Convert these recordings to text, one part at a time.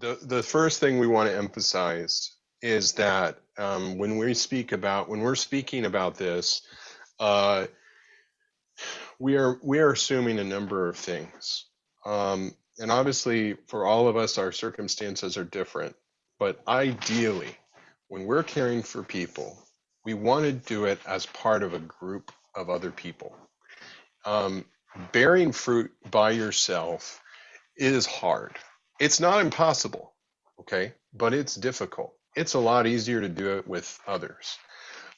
The first thing we want to emphasize is that when we're speaking about this, uh, we are assuming a number of things, and obviously for all of us, our circumstances are different. But ideally, when we're caring for people, we want to do it as part of a group of other people. Bearing fruit by yourself is hard. It's not impossible, okay, but it's difficult. It's a lot easier to do it with others.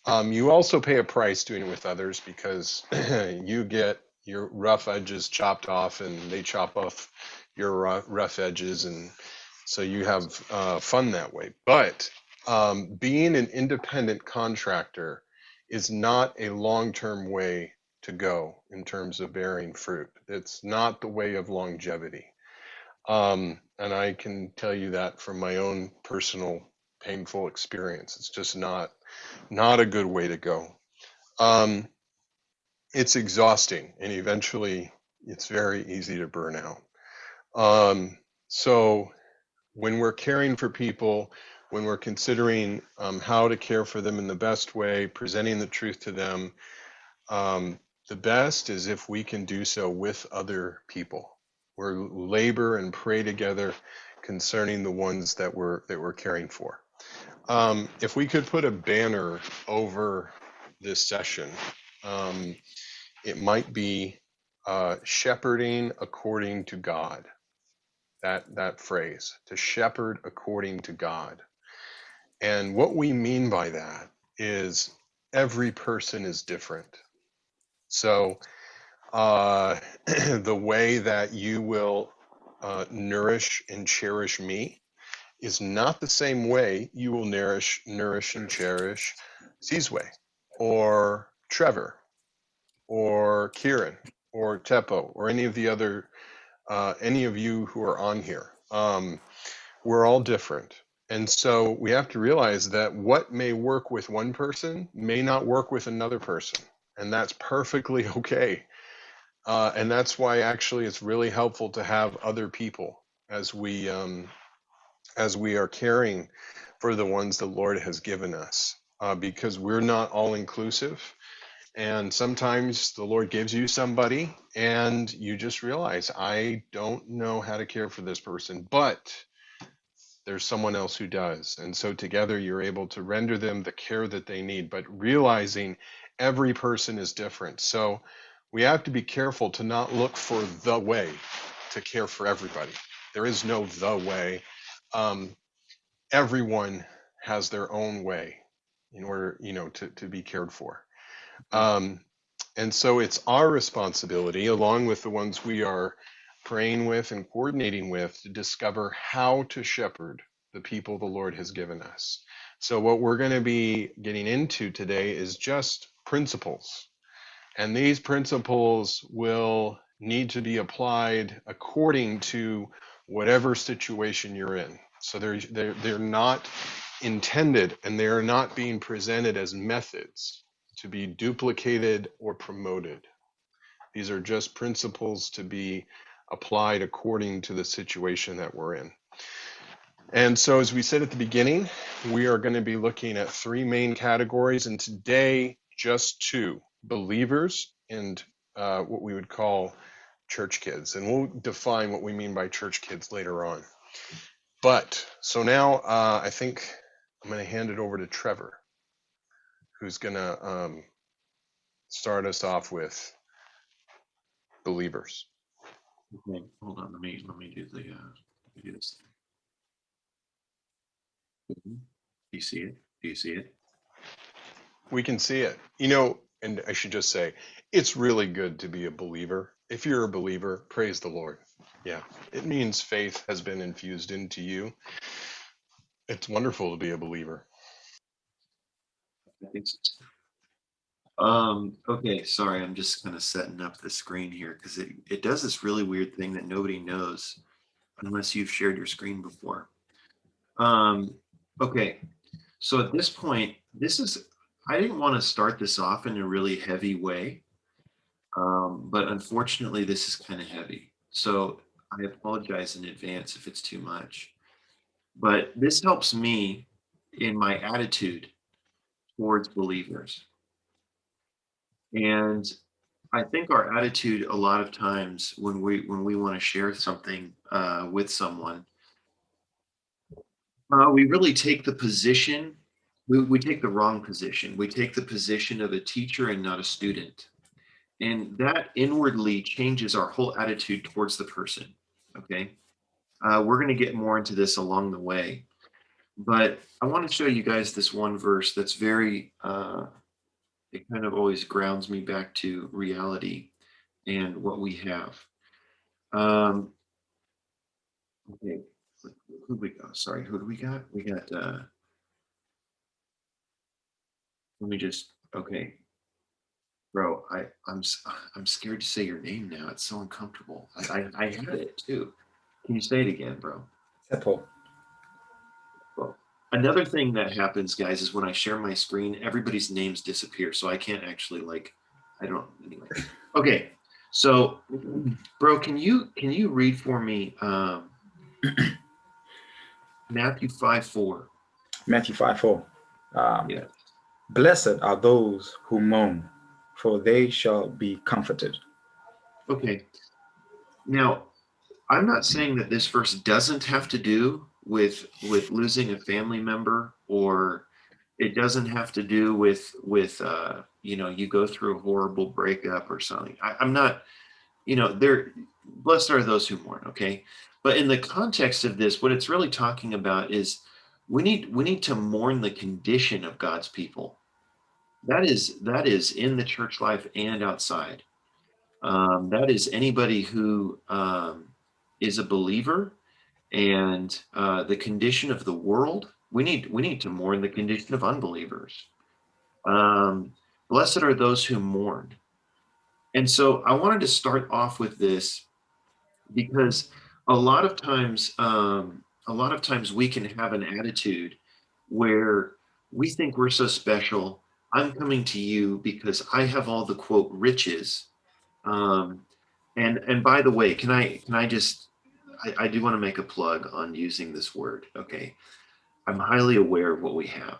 You also pay a price doing it with others because you get your rough edges chopped off and they chop off your rough edges, and so you have fun that way. But being an independent contractor is not a long-term way to go in terms of bearing fruit. It's not the way of longevity. And I can tell you that from my own personal painful experience. It's just not a good way to go. It's exhausting, and eventually it's very easy to burn out. So when we're caring for people, when we're considering how to care for them in the best way, presenting the truth to them, the best is if we can do so with other people. We're labor and pray together concerning the ones that we're caring for. If we could put a banner over this session, it might be shepherding according to God. That phrase, to shepherd according to God. And what we mean by that is every person is different. So the way that you will nourish and cherish me is not the same way you will nourish and cherish Sizwe or Trevor or Kieran or Teppo or any of the other any of you who are on here. We're all different. And so we have to realize that what may work with one person may not work with another person. And that's perfectly okay. And that's why actually it's really helpful to have other people as we are caring for the ones the Lord has given us, because we're not all inclusive. And sometimes the Lord gives you somebody and you just realize, I don't know how to care for this person, but there's someone else who does. And so together you're able to render them the care that they need, but realizing every person is different. So we have to be careful to not look for the way to care for everybody. There is no the way. Everyone has their own way in order, to be cared for. And so it's our responsibility, along with the ones we are praying with and coordinating with, to discover how to shepherd the people the Lord has given us. So what we're going to be getting into today is just principles. And these principles will need to be applied according to whatever situation you're in. So they're not intended, and they're not being presented as methods to be duplicated or promoted. These are just principles to be applied according to the situation that we're in. And so, as we said at the beginning, we are going to be looking at three main categories, and today just two: believers and what we would call church kids. And we'll define what we mean by church kids later on. But so now I think I'm going to hand it over to Trevor, who's going to start us off with believers. Okay, hold on. Let me do the let me do this. Do you see it? Do you see it? We can see it. And I should just say, it's really good to be a believer. If you're a believer, praise the Lord. Yeah, it means faith has been infused into you. It's wonderful to be a believer. I think so. Okay, sorry, I'm just kind of setting up the screen here because it does this really weird thing that nobody knows unless you've shared your screen before. Okay, so at this point, I didn't want to start this off in a really heavy way, but unfortunately this is kind of heavy. So I apologize in advance if it's too much. but this helps me in my attitude towards believers. And I think our attitude a lot of times when we want to share something with someone, we really take the position. We take the wrong position. We take the position of a teacher and not a student, and that inwardly changes our whole attitude towards the person. Okay, we're going to get more into this along the way, but I want to show you guys this one verse that's very. It kind of always grounds me back to reality and what we have. Um, okay, who we got? Sorry, who do we got? We got. Let me just. Okay, bro. I'm scared to say your name now. It's so uncomfortable. I had it too. Can you say it again, bro? Apple. Well, another thing that happens, guys, is when I share my screen, everybody's names disappear, so I can't actually like. I don't. Anyway. Okay, so, bro, can you read for me Matthew 5:4? Matthew 5:4. Yeah. Blessed are those who mourn, for they shall be comforted. Okay. Now, I'm not saying that this verse doesn't have to do with losing a family member, or it doesn't have to do with you go through a horrible breakup or something. I'm not, they're blessed are those who mourn, okay? But in the context of this, what it's really talking about is we need to mourn the condition of God's people. That is in the church life and outside. That is anybody who is a believer, and the condition of the world. We need to mourn the condition of unbelievers. Um, Blessed are those who mourn. And so I wanted to start off with this because a lot of times, we can have an attitude where we think we're so special. I'm coming to you because I have all the quote riches. Um, and by the way, can I just I do want to make a plug on using this word. Okay, I'm highly aware of what we have.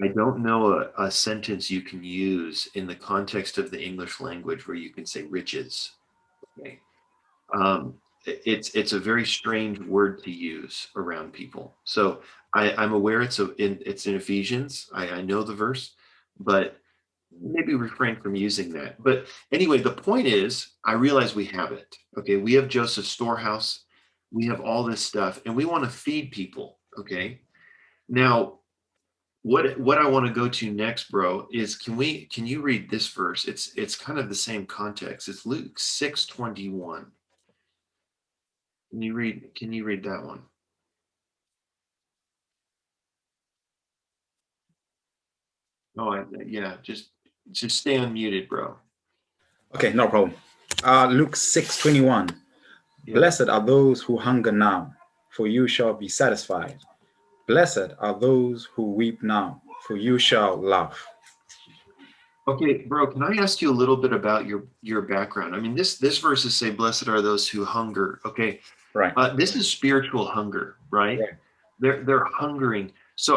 I don't know a sentence you can use in the context of the English language where you can say riches. Okay, it's a very strange word to use around people. So I'm aware it's in Ephesians. I know the verse, but maybe refrain from using that. But anyway, the point is, I realize we have it. Okay, we have Joseph's storehouse, we have all this stuff, and we want to feed people. Okay, now what I want to go to next, bro, is can you read this verse? It's kind of the same context. It's Luke 6:21. Can you read that one? Oh, yeah, just stay unmuted, bro. Okay, no problem. Luke 6:21. Yeah. Blessed are those who hunger now, for you shall be satisfied. Blessed are those who weep now, for you shall laugh. Okay, bro, can I ask you a little bit about your background? I mean, this verses say, "Blessed are those who hunger." Okay, Right. this is spiritual hunger, right? Right. They're hungering. So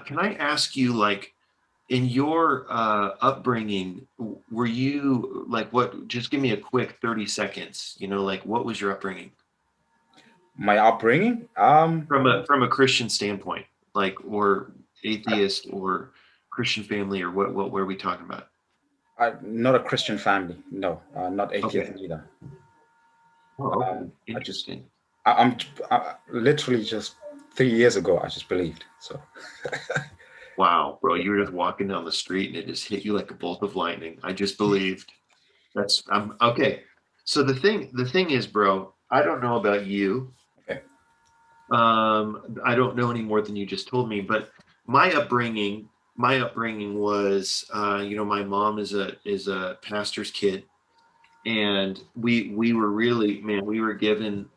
can I ask you, like, in your upbringing, were you like what? Just give me a quick 30 seconds. Like, what was your upbringing My upbringing, from a Christian standpoint, like, or atheist or Christian family, or what were we talking about? not a Christian family. No, not atheist Okay. either. Oh, okay. I just, Interesting. I'm literally just 3 years ago, I just believed. So, Wow, bro, you were just walking down the street and it just hit you like a bolt of lightning. I just believed. I'm okay. So the thing is, bro, I don't know about you. okay. I don't know any more than you just told me, but my upbringing was, my mom is a pastor's kid, and we were really, man, we were given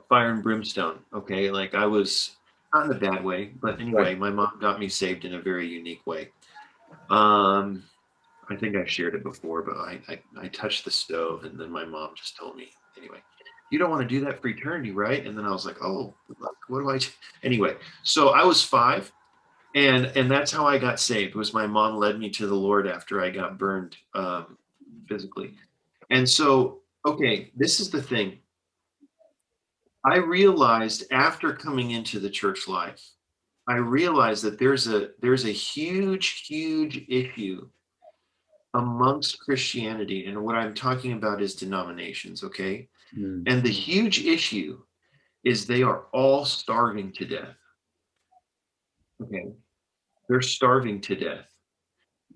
fire and brimstone. Okay, like I was not in a bad way, but anyway, Right. my mom got me saved in a very unique way. Um, I think I've shared it before, but I touched the stove, and then my mom just told me anyway. you don't want to do that for eternity, right? And then I was like, oh, what do I do? Anyway, so I was 5, and that's how I got saved. Was my mom led me to the Lord after I got burned physically. And so, okay, this is the thing. I realized after coming into the church life, I realized that there's a huge issue amongst Christianity, and what I'm talking about is denominations, okay? And the huge issue is they are all starving to death. Okay, they're starving to death.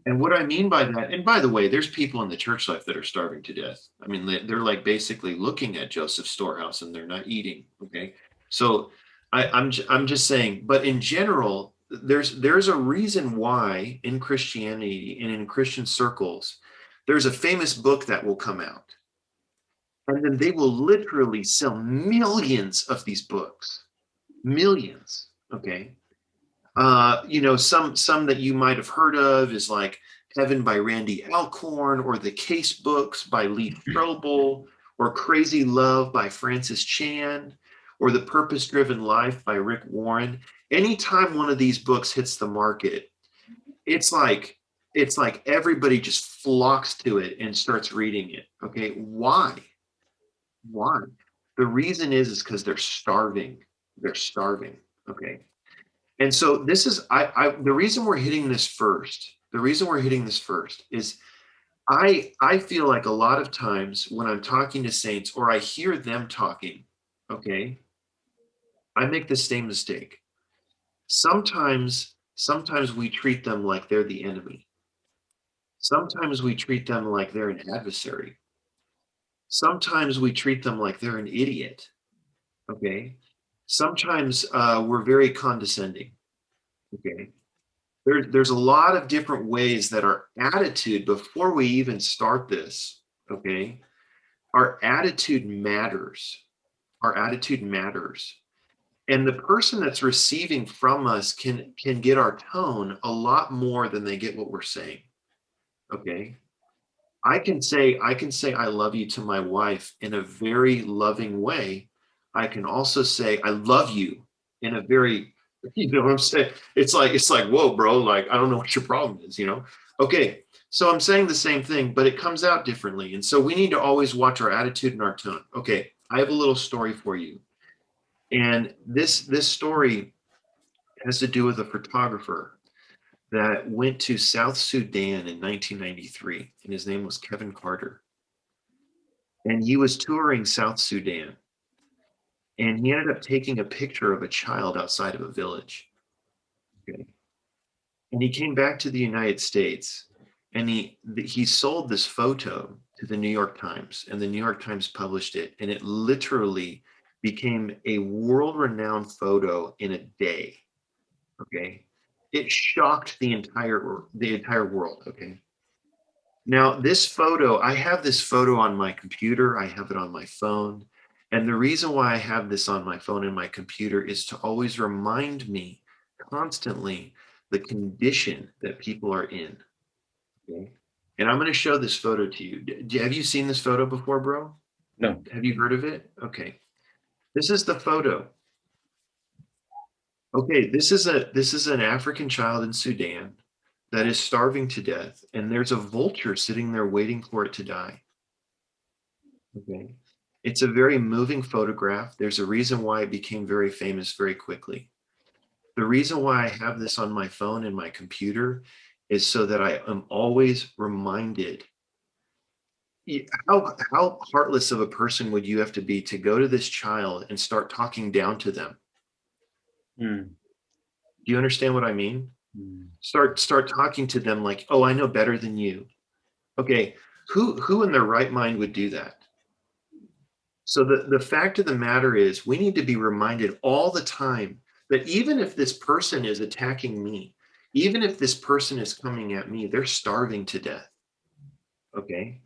And what I mean by that, and by the way, there's people in the church life that are starving to death. I mean, they're like basically looking at Joseph's storehouse and they're not eating. Okay, so I'm just saying, but in general, there's a reason why in Christianity and in Christian circles, there's a famous book that will come out, and then they will literally sell millions of these books, millions. Okay, some that you might have heard of is like Heaven by Randy Alcorn, or The Case Books by Lee Strobel, or Crazy Love by Francis Chan, or The Purpose Driven Life by Rick Warren. Anytime one of these books hits the market, it's like everybody just flocks to it and starts reading it. Okay, why? The reason is because they're starving. They're starving. Okay. And so this is the reason we're hitting this first. The reason we're hitting this first is I feel like a lot of times when I'm talking to saints or I hear them talking, okay, I make the same mistake. Sometimes we treat them like they're the enemy. Sometimes we treat them like they're an adversary. Sometimes we treat them like they're an idiot. Okay. Sometimes we're very condescending. Okay. There's a lot of different ways that our attitude, before we even start this, okay, our attitude matters. Our attitude matters. And the person that's receiving from us can get our tone a lot more than they get what we're saying. Okay. I can say I love you to my wife in a very loving way. I can also say I love you in a very, you know what I'm saying? It's like, whoa, bro, like I don't know what your problem is, you know? Okay, so I'm saying the same thing, but it comes out differently. And so we need to always watch our attitude and our tone. Okay, I have a little story for you. And this story has to do with a photographer that went to South Sudan in 1993, and his name was Kevin Carter. And he was touring South Sudan, and he ended up taking a picture of a child outside of a village. Okay. And he came back to the United States, and he sold this photo to the New York Times, and the New York Times published it, and it literally became a world-renowned photo in a day. Okay. It shocked the entire world. Okay. Now, this photo, I have this photo on my computer. I have it on my phone. And the reason why I have this on my phone and my computer is to always remind me constantly the condition that people are in. Okay. And I'm going to show this photo to you. Have you seen this photo before, bro? No. Have you heard of it? Okay. This is the photo. Okay, this is an African child in Sudan that is starving to death, and there's a vulture sitting there waiting for it to die. Okay. It's a very moving photograph. There's a reason why it became very famous very quickly. The reason why I have this on my phone and my computer is so that I am always reminded. How heartless of a person would you have to be to go to this child and start talking down to them? Mm. Do you understand what I mean? Start talking to them like, oh, I know better than you. Okay, who in their right mind would do that? So the fact of the matter is, we need to be reminded all the time that even if this person is attacking me, even if this person is coming at me, they're starving to death. Okay,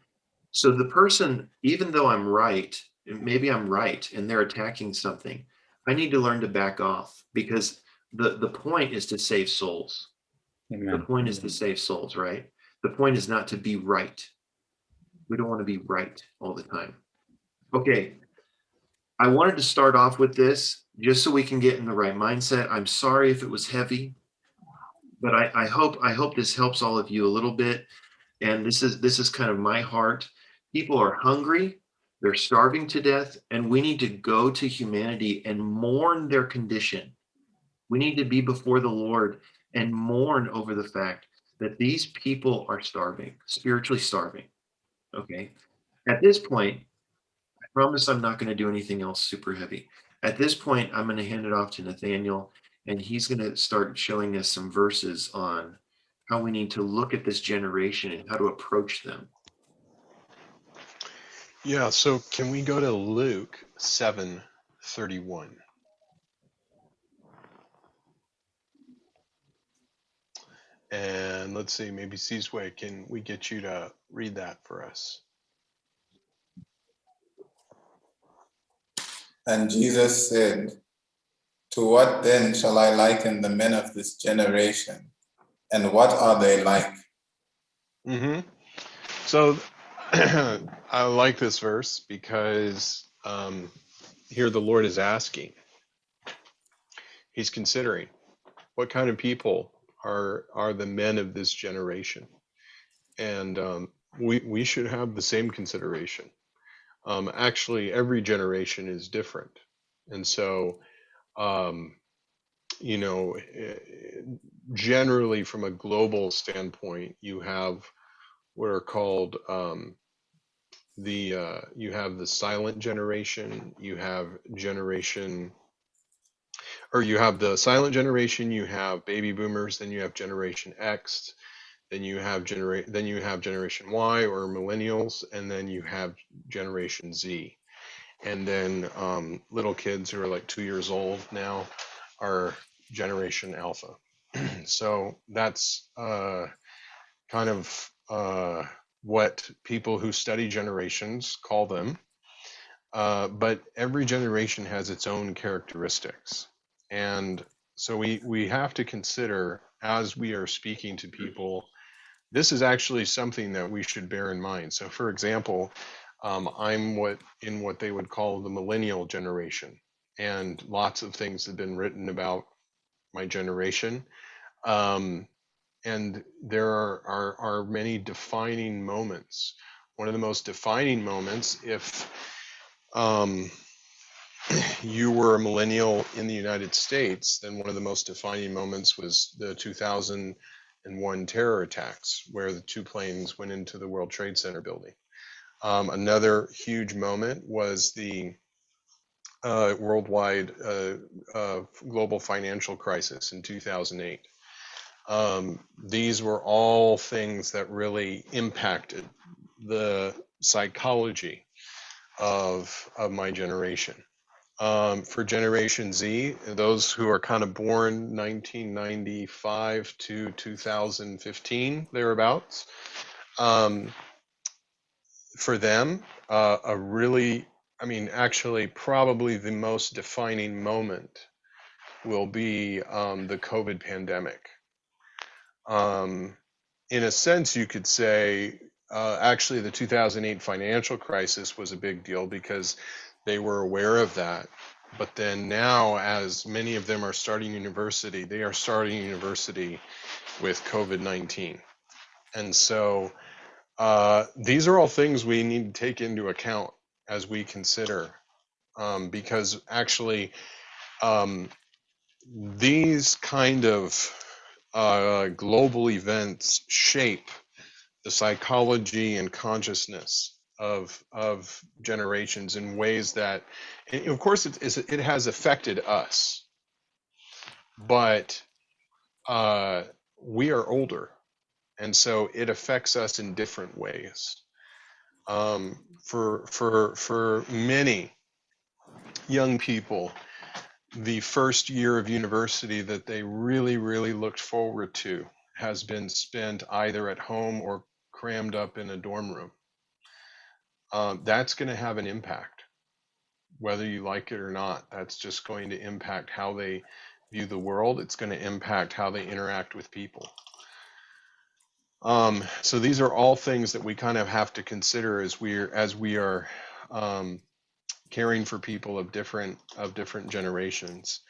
so the person, even though I'm right, maybe I'm right, and they're attacking something, I need to learn to back off, because the point is to save souls. Amen. The point is to save souls, right? The point is not to be right. We don't want to be right all the time. Okay. I wanted to start off with this just so we can get in the right mindset. I'm sorry if it was heavy, but I hope this helps all of you a little bit. And this is kind of my heart. People are hungry, they're starving to death, and we need to go to humanity and mourn their condition. We need to be before the Lord and mourn over the fact that these people are starving, spiritually starving. Okay. At this point, I promise I'm not going to do anything else super heavy. At this point, I'm going to hand it off to Nathaniel, and he's going to start showing us some verses on how we need to look at this generation and how to approach them. Yeah, so can we go to Luke 7:31? And let's see, maybe Sizwe, can we get you to read that for us? And Jesus said, "To what then shall I liken the men of this generation? And what are they like?" Mm-hmm. So I like this verse because here the Lord is asking, he's considering what kind of people are the men of this generation. And we should have the same consideration. Actually, every generation is different. And so, you know, generally from a global standpoint, you have what are called you have the silent generation, you have the silent generation, you have baby boomers, then you have Generation X, then you have Generation Y or millennials, and then you have Generation Z. And then little kids who are like 2 years old now are Generation Alpha. So that's kind of what people who study generations call them. But every generation has its own characteristics. And so we have to consider as we are speaking to people, this is actually something that we should bear in mind. So for example, I'm what they would call the millennial generation, and lots of things have been written about my generation. And there are many defining moments. One of the most defining moments, if um, you were a millennial in the United States, then one of the most defining moments was the 2001 terror attacks, where the two planes went into the World Trade Center building. Another huge moment was the worldwide global financial crisis in 2008. These were all things that really impacted the psychology of my generation. For Generation Z, those who are kind of born 1995 to 2015, thereabouts, for them, actually, probably the most defining moment will be the COVID pandemic. In a sense, you could say, actually, the 2008 financial crisis was a big deal because they were aware of that. But then now, as many of them are starting university, they are starting university with COVID-19. And so these are all things we need to take into account as we consider, because actually these kind of global events shape the psychology and consciousness of generations in ways that, and of course, it has affected us, but we are older, and so it affects us in different ways. For many young people, the first year of university that they really, really looked forward to has been spent either at home or crammed up in a dorm room. That's going to have an impact, whether you like it or not. That's just going to impact how they view the world. It's going to impact how they interact with people. So these are all things that we kind of have to consider as we are caring for people of different generations.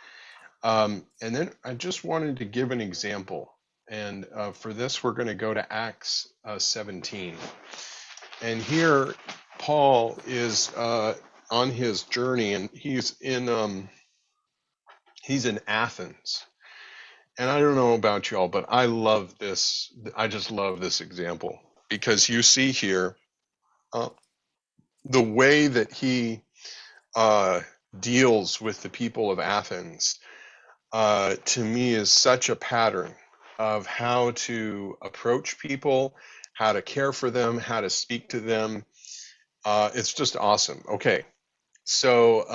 And then I just wanted to give an example. And for this, we're going to go to Acts 17. And here, Paul is on his journey, and he's in Athens. And I don't know about y'all, but I love this. I just love this example because you see here the way that he deals with the people of Athens. To me, is such a pattern of how to approach people, how to care for them, how to speak to them. It's just awesome. Okay, so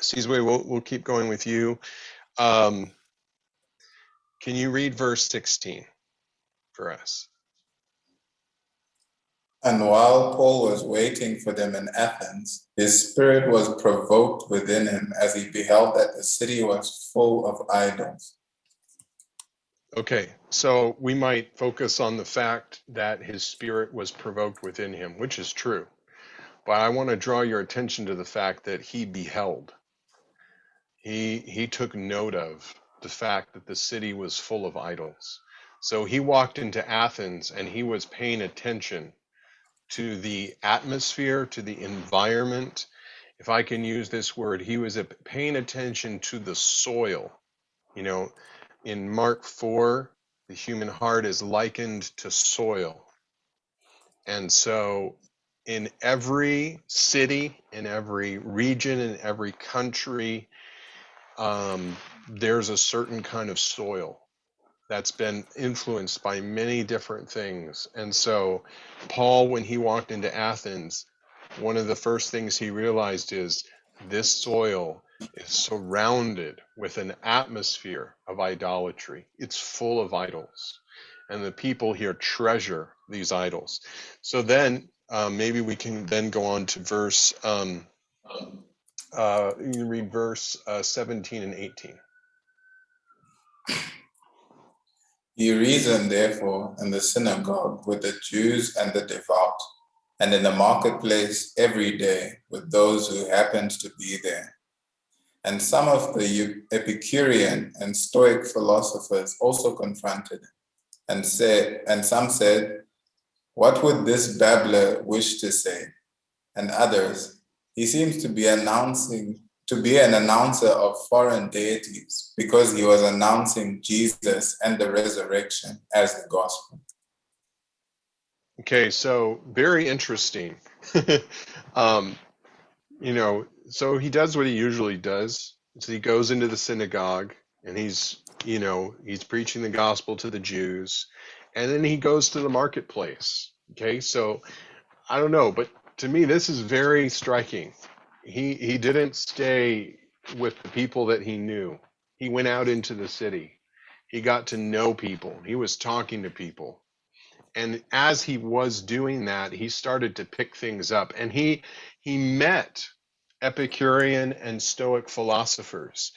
Sizwe, we'll keep going with you. Can you read verse 16 for us? And while Paul was waiting for them in Athens, his spirit was provoked within him as he beheld that the city was full of idols. Okay, so we might focus on the fact that his spirit was provoked within him, which is true. But I want to draw your attention to the fact that he beheld. He took note of the fact that the city was full of idols. So he walked into Athens and he was paying attention to the atmosphere, to the environment. If I can use this word, he was paying attention to the soil. You know, in Mark 4, the human heart is likened to soil. And so in every city, in every region, in every country, there's a certain kind of soil that's been influenced by many different things. And so Paul, when he walked into Athens, one of the first things he realized is this soil is surrounded with an atmosphere of idolatry. It's full of idols. And the people here treasure these idols. So then maybe we can then go on to verse, you read verse 17 and 18. He reasoned, therefore, in the synagogue with the Jews and the devout, and in the marketplace every day with those who happened to be there. And some of the Epicurean and Stoic philosophers also confronted him, and some said, "What would this babbler wish to say?" And others, "He seems to be an announcer of foreign deities, because he was announcing Jesus and the resurrection as the gospel." Okay, so very interesting. So he does what he usually does. So he goes into the synagogue and he's preaching the gospel to the Jews, and then he goes to the marketplace. Okay, so I don't know, but to me this is very striking. He didn't stay with the people that he knew. He went out into the city. He got to know people. He was talking to people. And as he was doing that, he started to pick things up, and he met Epicurean and Stoic philosophers.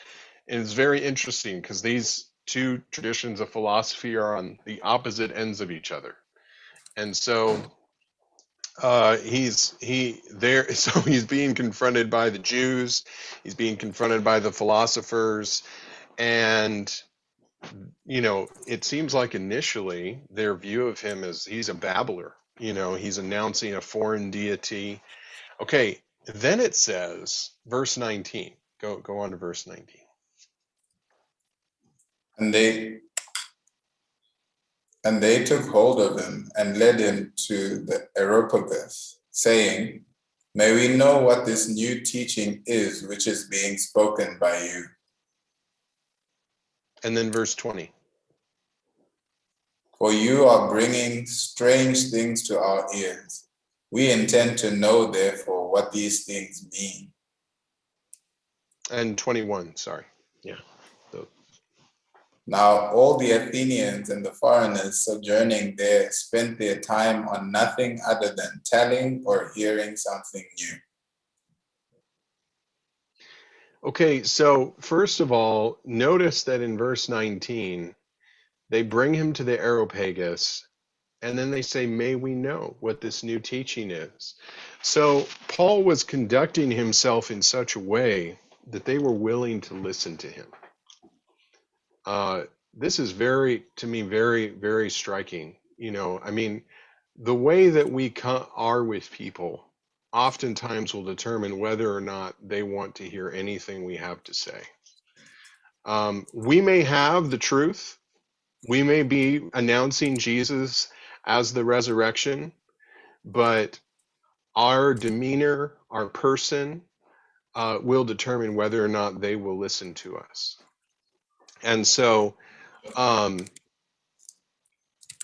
And it's very interesting because these two traditions of philosophy are on the opposite ends of each other. And so he's being confronted by the Jews, he's being confronted by the philosophers, and it seems like initially their view of him is he's a babbler. He's announcing a foreign deity. Okay, then it says, verse 19. Go on to verse 19. And they took hold of him and led him to the Areopagus, saying, "May we know what this new teaching is which is being spoken by you?" And then verse 20. "For you are bringing strange things to our ears. We intend to know, therefore, what these things mean." And 21, sorry. Yeah. Now all the Athenians and the foreigners sojourning there spent their time on nothing other than telling or hearing something new. Okay, so first of all, notice that in verse 19, they bring him to the Areopagus, And then they say, may we know what this new teaching is. So Paul was conducting himself in such a way that they were willing to listen to him. This is to me, very, very striking. I mean, the way that we are with people oftentimes will determine whether or not they want to hear anything we have to say. We may have the truth. We may be announcing Jesus as the resurrection, but our demeanor, our person, will determine whether or not they will listen to us. And so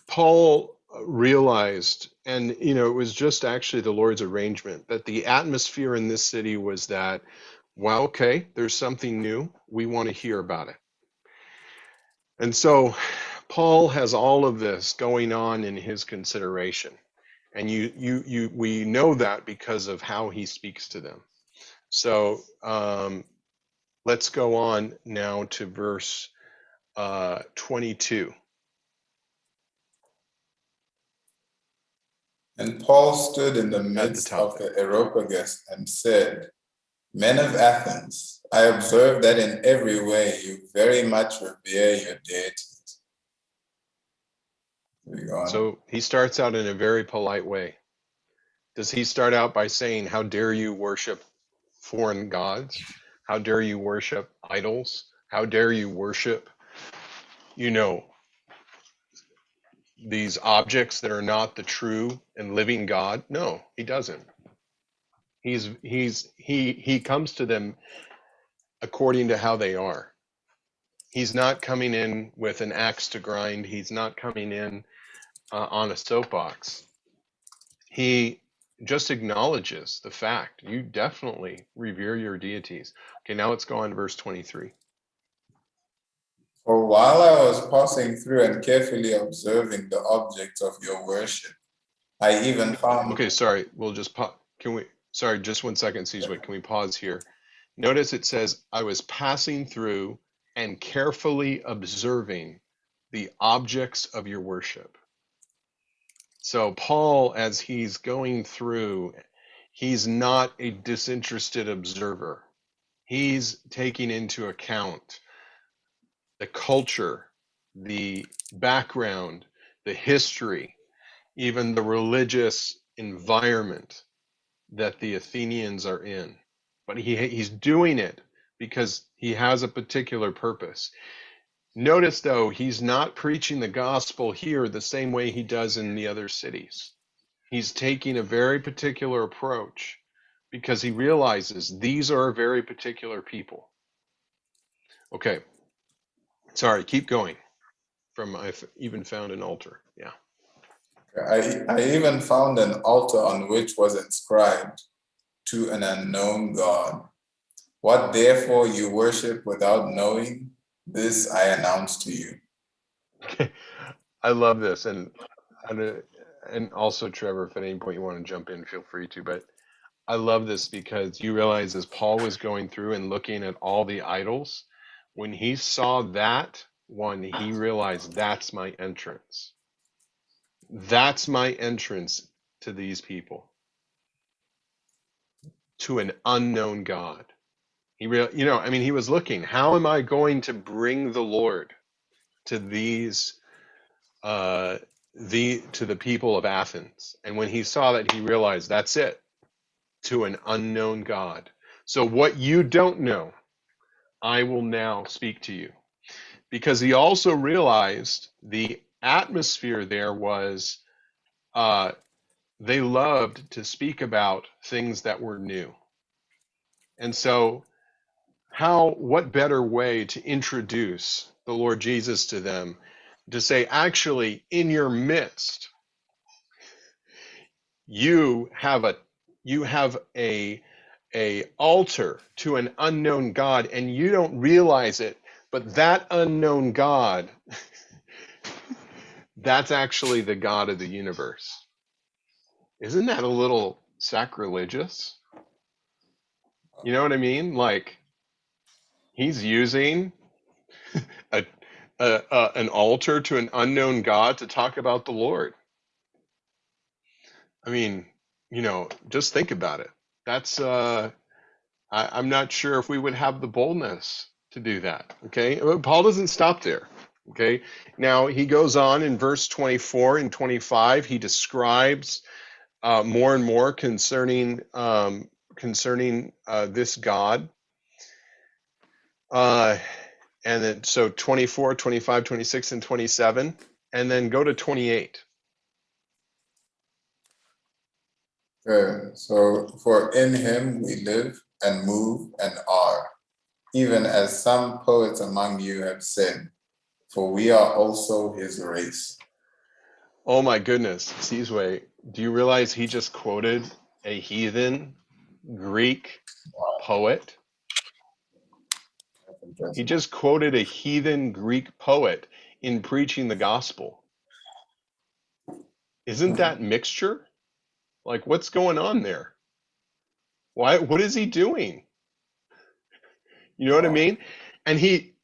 Paul realized, and it was just actually the Lord's arrangement, that the atmosphere in this city was that, well, okay, there's something new. We want to hear about it. And so Paul has all of this going on in his consideration. And we know that because of how he speaks to them. So let's go on now to verse 22. And Paul stood in the At the midst top of the Areopagus and said, Men of Athens, I observe that in every way you very much revere your deities. So he starts out in a very polite way. Does he start out by saying, how dare you worship foreign gods? How dare you worship idols? How dare you worship, these objects that are not the true and living God? No, he doesn't. He comes to them according to how they are. He's not coming in with an axe to grind. He's not coming in on a soapbox. He just acknowledges the fact you definitely revere your deities. Okay, now let's go on to verse 23. For while I was passing through and carefully observing the objects of your worship, I even found... Okay, sorry, we'll just sorry, just 1 second, Caesar, can we pause here? Notice it says, I was passing through and carefully observing the objects of your worship. So Paul, as he's going through, he's not a disinterested observer. He's taking into account the culture, the background, the history, even the religious environment that the Athenians are in. But he's doing it because he has a particular purpose. Notice, though, he's not preaching the gospel here the same way he does in the other cities. He's taking a very particular approach because he realizes these are a very particular people. Okay, sorry, keep going. I've even found an altar. Yeah. I even found an altar on which was inscribed, to an unknown God. What therefore you worship without knowing, this I announce to you. I love this. And also, Trevor, if at any point you want to jump in, feel free to. But I love this because you realize as Paul was going through and looking at all the idols, when he saw that one, he realized that's my entrance. That's my entrance to these people, to an unknown God. He was looking, how am I going to bring the Lord to to the people of Athens? And when he saw that, he realized that's it, to an unknown God. So what you don't know, I will now speak to you. Because he also realized the atmosphere there was, they loved to speak about things that were new. And so what better way to introduce the Lord Jesus to them, to say, actually, in your midst, you have a altar to an unknown God, and you don't realize it, but that unknown God, that's actually the God of the universe. Isn't that a little sacrilegious? You know what I mean? Like, he's using an altar to an unknown God to talk about the Lord. I mean, just think about it. That's I'm not sure if we would have the boldness to do that. Okay, but Paul doesn't stop there. Okay, now he goes on in verse 24 and 25. He describes more and more concerning this God. And then so 24, 25, 26, and 27, and then go to 28. Okay, so for in him we live and move and are, even as some poets among you have said, for we are also his race. Oh my goodness, Sizwe, do you realize he just quoted a heathen Greek poet? That's He interesting. just quoted a heathen Greek poet in preaching the gospel. Isn't that mixture? Like, what's going on there? What is he doing? You know what I Wow. mean?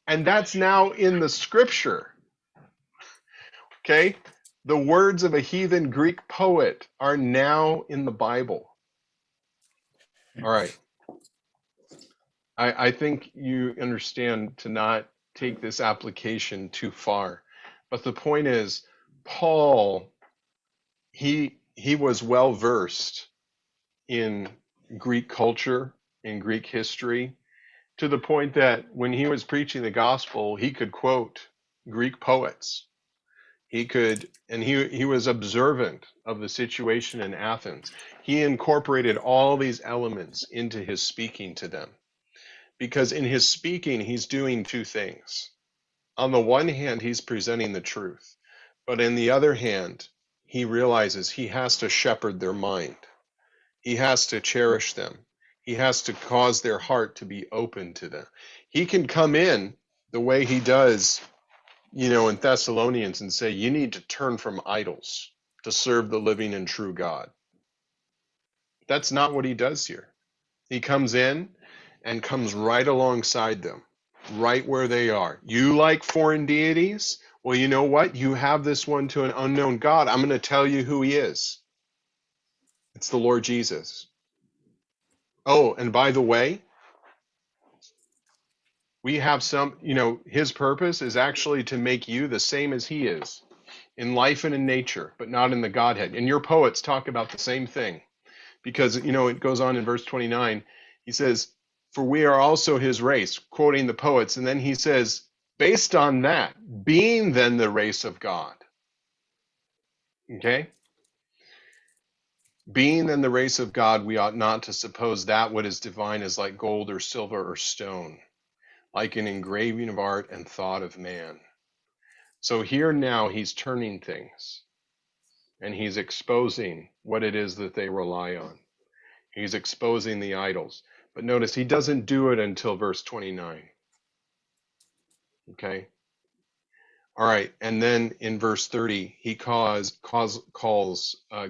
And that's now in the scripture. Okay? The words of a heathen Greek poet are now in the Bible. All right. I think you understand to not take this application too far. But the point is, Paul, he was well versed in Greek culture, in Greek history, to the point that when he was preaching the gospel, he could quote Greek poets. He was observant of the situation in Athens. He incorporated all these elements into his speaking to them. Because in his speaking, he's doing two things. On the one hand, he's presenting the truth. But in the other hand, he realizes he has to shepherd their mind. He has to cherish them. He has to cause their heart to be open to them. He can come in the way he does, in Thessalonians and say, you need to turn from idols to serve the living and true God. That's not what he does here. He comes in and comes right alongside them, right where they are. You like foreign deities? Well, you know what? You have this one to an unknown God. I'm going to tell you who he is. It's the Lord Jesus. Oh, and by the way, we have his purpose is actually to make you the same as he is in life and in nature, but not in the Godhead. And your poets talk about the same thing because, it goes on in verse 29. He says, for we are also his race, quoting the poets. And then he says, based on that, being then the race of God. Okay? Being then the race of God, we ought not to suppose that what is divine is like gold or silver or stone, like an engraving of art and thought of man. So here now he's turning things and he's exposing what it is that they rely on. He's exposing the idols. But notice he doesn't do it until verse 29. Okay? All right. And then in verse 30, he calls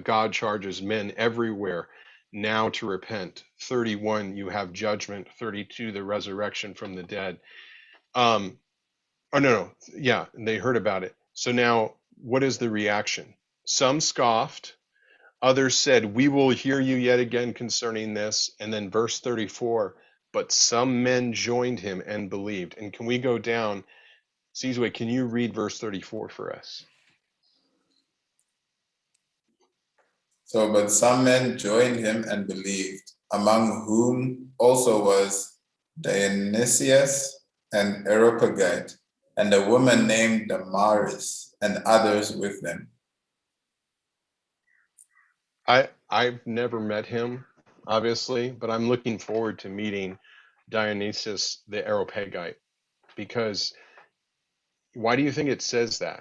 God charges men everywhere now to repent. 31, you have judgment. 32, the resurrection from the dead. Oh, no. Yeah, they heard about it. So now, what is the reaction? Some scoffed. Others said, we will hear you yet again concerning this. And then verse 34, but some men joined him and believed. And can we go down? Sizwe, can you read verse 34 for us? So, but some men joined him and believed, among whom also was Dionysius and Areopagite, and a woman named Damaris, and others with them. I've never met him, obviously, but I'm looking forward to meeting Dionysius the Areopagite. Because why do you think it says that?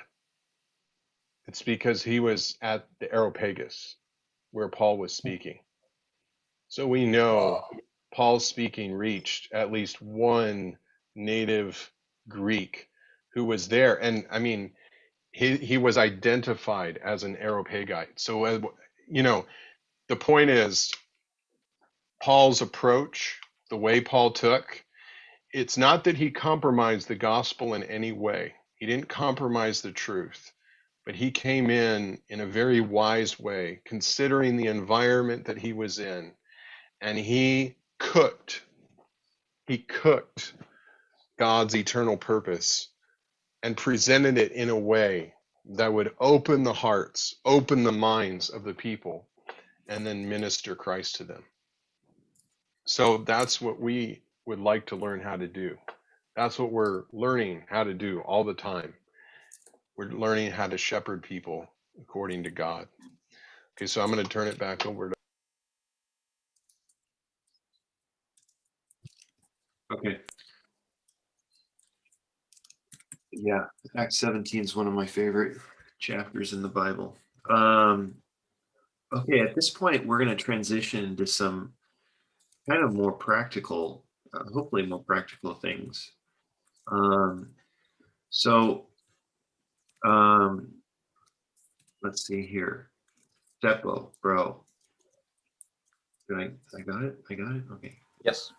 It's because he was at the Areopagus where Paul was speaking. So we know Wow. Paul's speaking reached at least one native Greek who was there. And I mean, he was identified as an Areopagite. So, the point is Paul's approach, the way Paul took, it's not that he compromised the gospel in any way. He didn't compromise the truth, but he came in a very wise way, considering the environment that he was in, and he cooked God's eternal purpose and presented it in a way that would open the hearts, open the minds of the people, and then minister Christ to them. So that's what we would like to learn how to do. That's what we're learning how to do all the time. We're learning how to shepherd people according to God. Okay, so I'm going to turn it back over to. Okay. Yeah, Acts 17 is one of my favorite chapters in the Bible. Okay, at this point, we're going to transition into some kind of more practical, hopefully more practical things. So let's see here. Steppo, bro. I got it? I got it? Okay. Yes.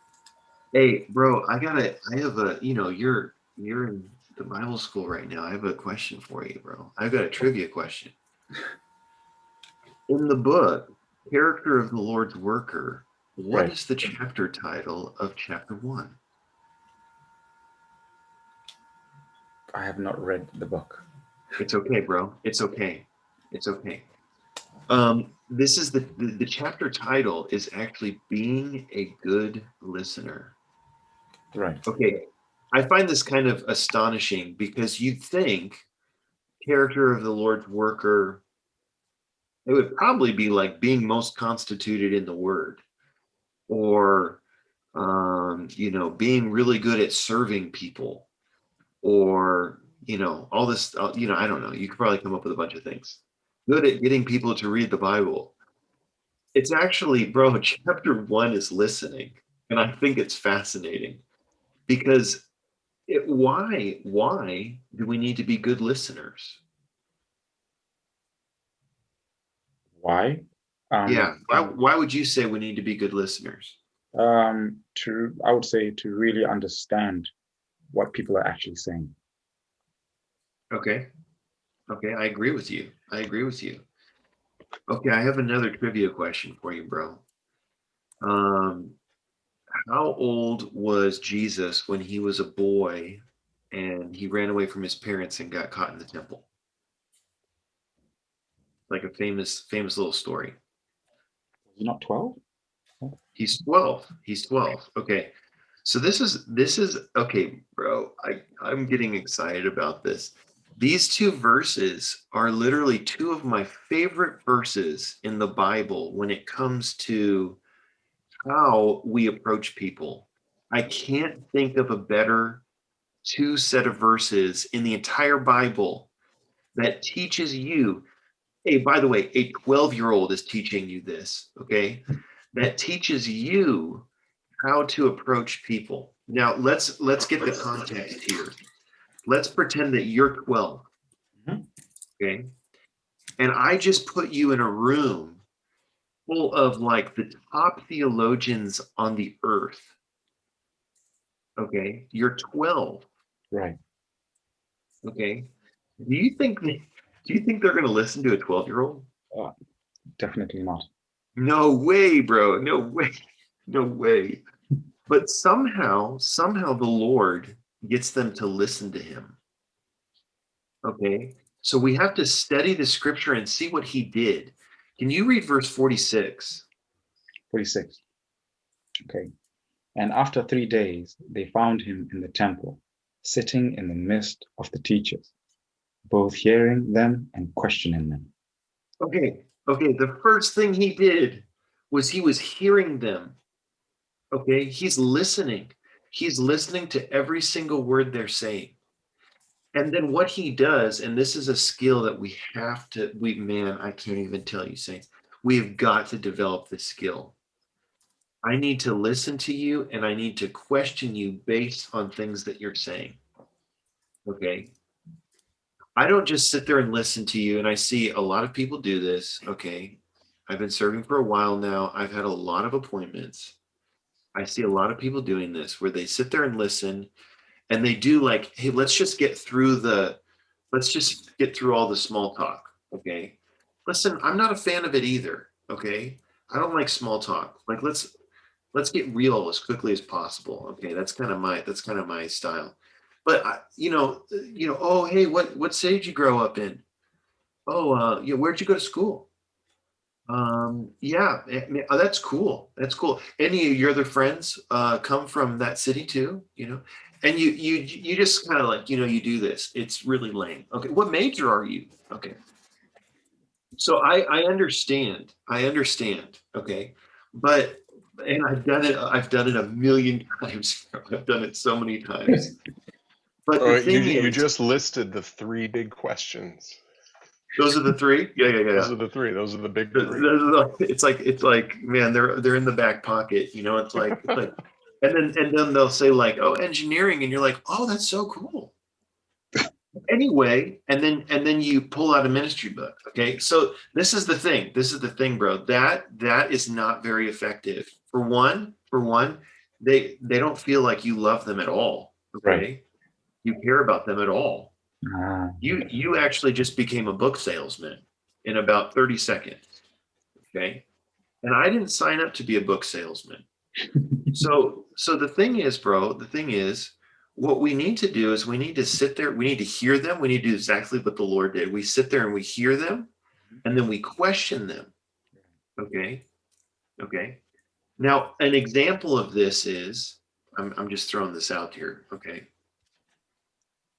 Hey, bro, I have a, you're in the Bible school right now. I have a question for you, bro. I've got a trivia question. In the book, Character of the Lord's Worker, what Right. is the chapter title of chapter 1? I have not read the book. It's okay, bro. It's okay. It's okay. This is the chapter title is actually Being a Good Listener. Right. Okay. I find this kind of astonishing because you'd think Character of the Lord's Worker, it would probably be like being most constituted in the word, or being really good at serving people, or all this, I don't know, you could probably come up with a bunch of things. Good at getting people to read the Bible. It's actually, bro, chapter 1 is listening, and I think it's fascinating because why do we need to be good listeners? Why? Yeah, why would you say we need to be good listeners? I would say to really understand what people are actually saying. Okay, I agree with you. Okay, I have another trivia question for you, bro. How old was Jesus when he was a boy and he ran away from his parents and got caught in the temple? Like a famous little story. Is he not 12? He's 12. Okay. So this is okay, bro. I'm getting excited about this. These two verses are literally two of my favorite verses in the Bible when it comes to how we approach people. I can't think of a better two set of verses in the entire Bible that teaches you. Hey, by the way, a 12-year-old is teaching you this, okay? That teaches you how to approach people. Now, let's get the context here. Let's pretend that you're 12, okay? And I just put you in a room full of like the top theologians on the earth. Okay, you're 12. Right. Okay. Do you think they're going to listen to a 12-year-old? Definitely not. No way, bro. No way. No way. But somehow the Lord gets them to listen to him. Okay. So we have to study the scripture and see what he did. Can you read verse 46? 46. Okay. And after 3 days, they found him in the temple, sitting in the midst of the teachers, both hearing them and questioning them. Okay. The first thing he did was he was hearing them. Okay. He's listening. He's listening to every single word they're saying. And then what he does, and this is a skill that I can't even tell you, saints, we've got to develop this skill. I need to listen to you and I need to question you based on things that you're saying. Okay. I don't just sit there and listen to you, and I see a lot of people do this. Okay. I've been serving for a while now. I've had a lot of appointments. I see a lot of people doing this where they sit there and listen and they do like, hey, let's just get through the Let's just get through all the small talk. Okay. Listen, I'm not a fan of it either. Okay. I don't like small talk. Like let's get real as quickly as possible. Okay. That's kind of my style. But oh, hey, what city did you grow up in? Oh, yeah, where'd you go to school? Yeah, oh, that's cool. That's cool. Any of your other friends come from that city too? And you just kind of like, you do this. It's really lame. Okay, what major are you? Okay, so I understand. I understand. Okay, but and I've done it. I've done it a million times. I've done it so many times. But the Oh, you thing you is, just listed the three big questions. those are the three. Yeah, yeah, yeah, Those yeah. are the three. Those are the big three. It's like man, they're in the back pocket. It's like and then they'll say like, oh, engineering, and you're like, oh, that's so cool. Anyway, and then you pull out a ministry book. Okay, so this is the thing. This is the thing, bro. That is not very effective. For one, they don't feel like you love them at all. Right. Okay, you care about them at all. Ah. You actually just became a book salesman in about 30 seconds. Okay. And I didn't sign up to be a book salesman. So the thing is, bro, the thing is, what we need to do is we need to sit there, we need to hear them, we need to do exactly what the Lord did. We sit there and we hear them, and then we question them. Okay. Okay. Now, an example of this is, I'm just throwing this out here. Okay.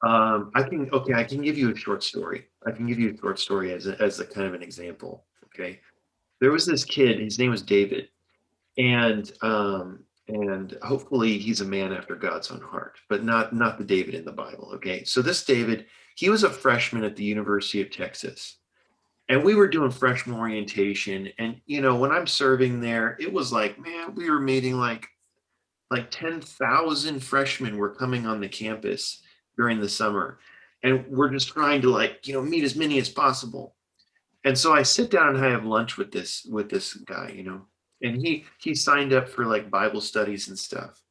I can give you a short story. I can give you a short story as a kind of an example. Okay. There was this kid, his name was David, and hopefully he's a man after God's own heart, but not the David in the Bible. Okay. So this David, he was a freshman at the University of Texas. And we were doing freshman orientation. And when I'm serving there, it was like, man, we were meeting like 10,000 freshmen were coming on the campus during the summer. And we're just trying to meet as many as possible. And so I sit down and I have lunch with this guy, and he signed up for like Bible studies and stuff.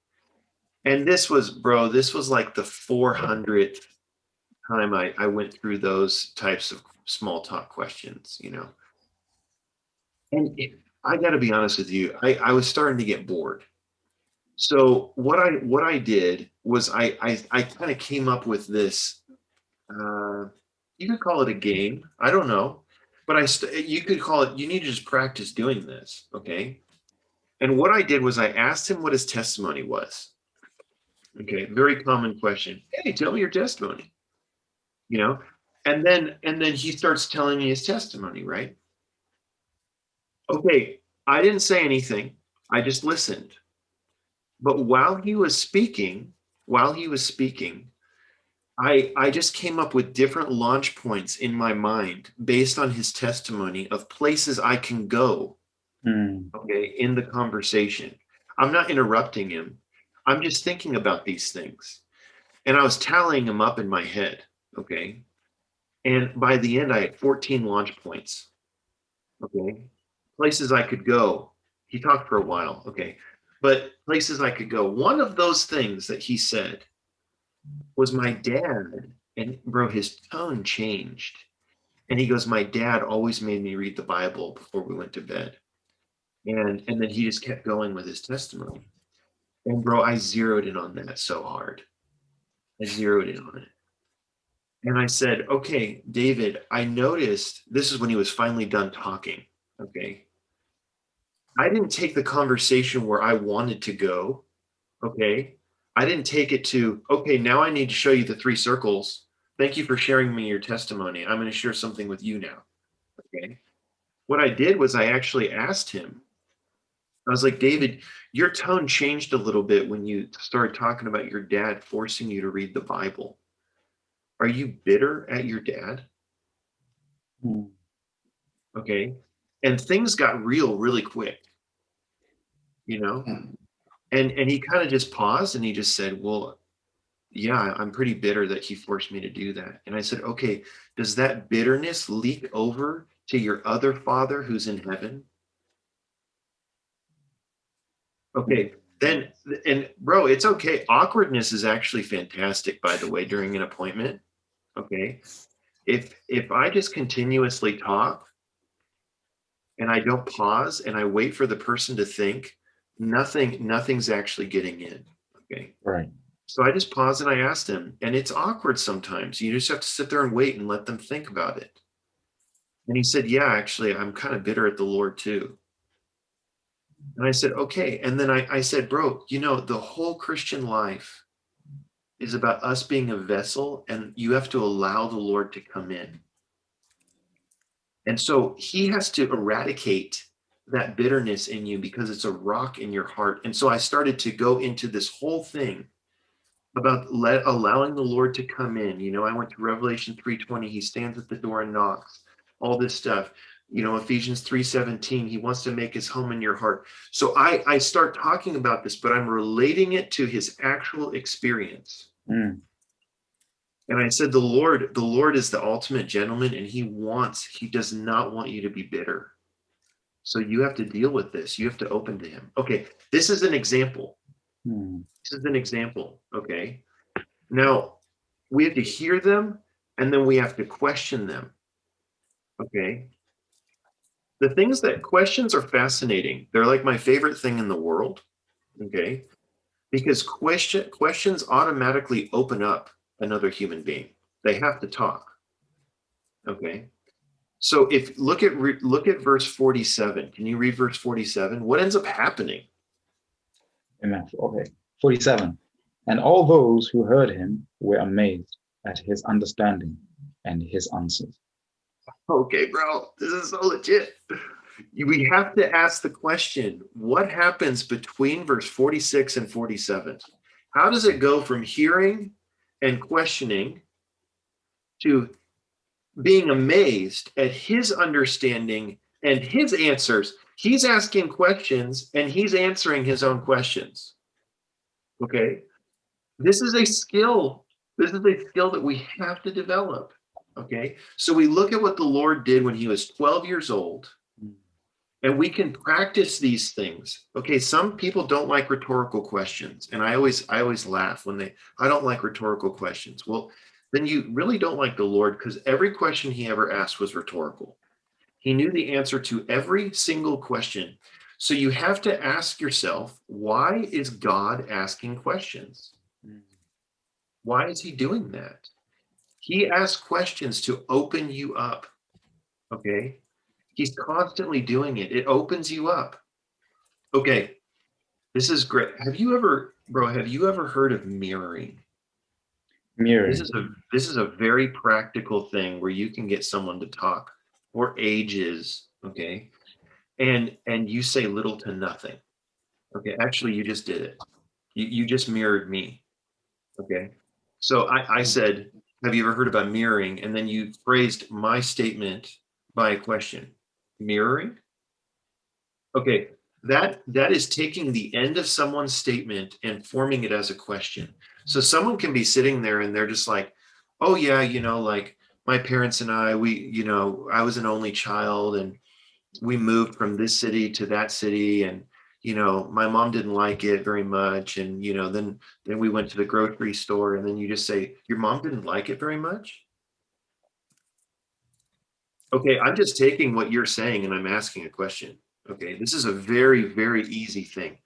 And this was like the 400th time I went through those types of small talk questions. And I got to be honest with you, I was starting to get bored. So what I did was I kind of came up with this. You could call it a game. I don't know, but you could call it. You need to just practice doing this, okay? And what I did was I asked him what his testimony was. Okay, very common question. Hey, tell me your testimony. You know, and then he starts telling me his testimony, right? Okay, I didn't say anything. I just listened. But while he was speaking, I just came up with different launch points in my mind based on his testimony of places I can go, okay, in the conversation. I'm not interrupting him. I'm just thinking about these things. And I was tallying them up in my head, okay? And by the end, I had 14 launch points, okay? Places I could go. He talked for a while, okay? But places I could go. One of those things that he said was my dad, and bro, his tone changed. And he goes, my dad always made me read the Bible before we went to bed. And then he just kept going with his testimony. And bro, I zeroed in on that so hard. I zeroed in on it. And I said, okay, David, I noticed this is when he was finally done talking. Okay. I didn't take the conversation where I wanted to go. Okay. I didn't take it to, okay, now I need to show you the three circles. Thank you for sharing me your testimony. I'm going to share something with you now. Okay. What I did was I actually asked him, I was like, David, your tone changed a little bit when you started talking about your dad forcing you to read the Bible. Are you bitter at your dad? Okay. And things got real really quick, you know? And he kind of just paused and he just said, well, yeah, I'm pretty bitter that he forced me to do that. And I said, okay, does that bitterness leak over to your other father who's in heaven? Okay, then, and bro, it's okay. Awkwardness is actually fantastic, by the way, during an appointment. Okay. If I just continuously talk and I don't pause and I wait for the person to think, nothing's actually getting in. Okay. Right. So I just paused and I asked him, and it's awkward sometimes. You just have to sit there and wait and let them think about it. And he said, yeah, actually, I'm kind of bitter at the Lord too. And I said, okay. And then I said, bro, the whole Christian life is about us being a vessel, and you have to allow the Lord to come in. And so he has to eradicate that bitterness in you because it's a rock in your heart. And so I started to go into this whole thing about allowing the Lord to come in. I went to Revelation 3:20. He stands at the door and knocks. All this stuff. Ephesians 3:17. He wants to make his home in your heart. So I start talking about this, but I'm relating it to his actual experience. Mm. And I said, the Lord is the ultimate gentleman, and he does not want you to be bitter. So you have to deal with this. You have to open to him. Okay, this is an example. This is an example. Okay. Now we have to hear them, and then we have to question them. Okay. The things that questions are fascinating. They're like my favorite thing in the world. Okay. Because questions automatically open up another human being. They have to talk. Okay. So look at verse 47. Can you read verse 47? What ends up happening? Amen. Okay. 47. And all those who heard him were amazed at his understanding and his answers. Okay, bro, this is so legit. We have to ask the question, what happens between verse 46 and 47? How does it go from hearing and questioning to being amazed at his understanding and his answers? He's asking questions and he's answering his own questions. Okay. This is a skill. This is a skill that we have to develop. Okay. So we look at what the Lord did when he was 12 years old, and we can practice these things. Okay. Some people don't like rhetorical questions. And I always laugh when I don't like rhetorical questions. Well, then you really don't like the Lord, because every question he ever asked was rhetorical. He knew the answer to every single question. So you have to ask yourself, why is God asking questions? Why is he doing that? He asks questions to open you up. Okay. He's constantly doing it. It opens you up. Okay. This is great. Have you ever heard of mirroring? Mirroring. This is a very practical thing where you can get someone to talk for ages. Okay. And you say little to nothing. Okay. Actually, you just did it. You just mirrored me. Okay. So I said, have you ever heard about mirroring? And then you phrased my statement by a question. Mirroring? Okay, that is taking the end of someone's statement and forming it as a question. So someone can be sitting there and they're just like, oh yeah, like my parents and I I was an only child, and we moved from this city to that city, and my mom didn't like it very much, and then we went to the grocery store, and then you just say, your mom didn't like it very much? Okay, I'm just taking what you're saying and I'm asking a question. Okay, this is a very, very easy thing.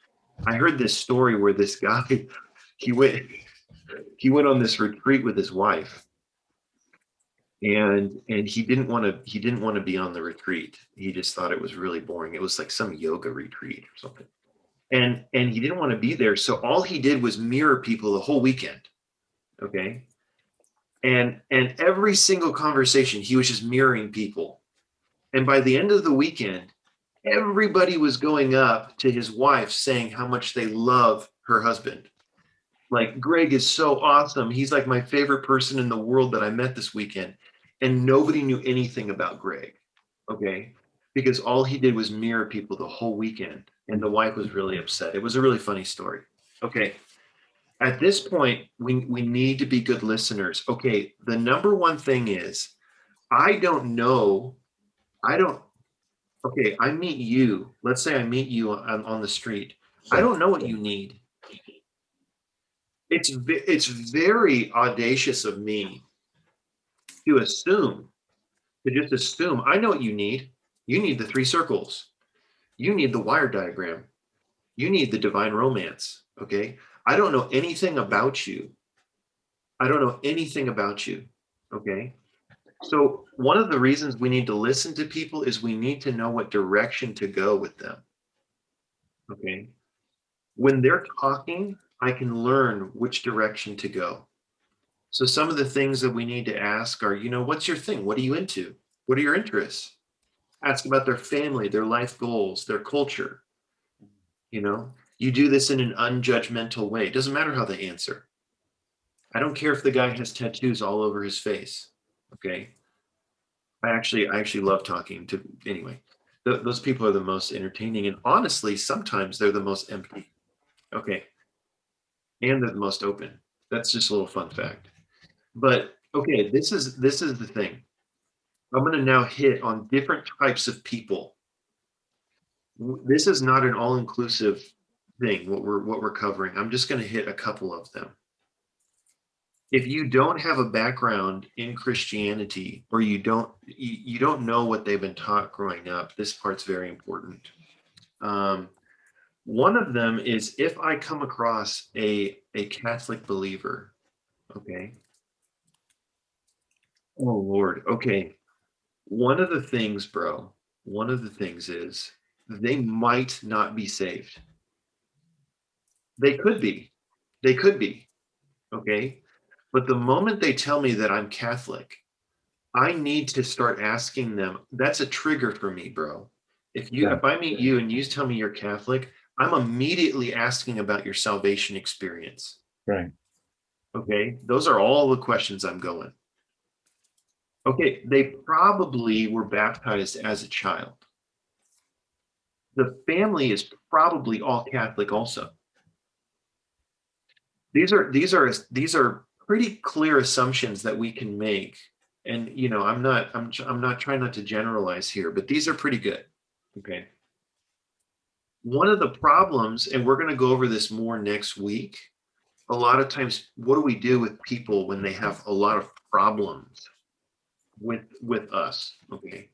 I heard this story where this guy, he went on this retreat with his wife, and he didn't want to be on the retreat. He just thought it was really boring. It was like some yoga retreat or something. And he didn't want to be there. So all he did was mirror people the whole weekend. Okay. And every single conversation, he was just mirroring people. And by the end of the weekend, everybody was going up to his wife saying how much they love her husband. Like, Greg is so awesome. He's like my favorite person in the world that I met this weekend. And nobody knew anything about Greg. Okay. Because all he did was mirror people the whole weekend. And the wife was really upset. It was a really funny story. Okay. At this point, we need to be good listeners. Okay. The number one thing is, I meet you. Let's say I meet you on the street. I don't know what you need. It's very audacious of me to assume, to just assume, I know what you need. You need the 3 circles. You need the wire diagram. You need the divine romance. Okay. I don't know anything about you. I don't know anything about you. Okay. So one of the reasons we need to listen to people is we need to know what direction to go with them. Okay. When they're talking, I can learn which direction to go. So some of the things that we need to ask are, what's your thing? What are you into? What are your interests? Ask about their family, their life goals, their culture. You do this in an unjudgmental way. It doesn't matter how they answer. I don't care if the guy has tattoos all over his face. Okay. I actually love talking to, anyway, those people are the most entertaining. And honestly, sometimes they're the most empty. Okay. And they're the most open. That's just a little fun fact. But okay, this is the thing. I'm going to now hit on different types of people. This is not an all-inclusive thing, what we're covering. I'm just going to hit a couple of them. If you don't have a background in Christianity, or you don't know what they've been taught growing up, this part's very important. One of them is, if I come across a Catholic believer, okay. Oh Lord, okay. One of the things, bro, is they might not be saved. They could be. Okay. But the moment they tell me that I'm Catholic, I need to start asking them. That's a trigger for me, bro. If I meet you and you tell me you're Catholic, I'm immediately asking about your salvation experience. Right. Okay. Those are all the questions I'm going. Okay. They probably were baptized as a child. The family is probably all Catholic also. These are pretty clear assumptions that we can make. And I'm not trying not to generalize here, but these are pretty good. Okay. One of the problems, and we're going to go over this more next week, a lot of times, what do we do with people when they have a lot of problems with us? Okay.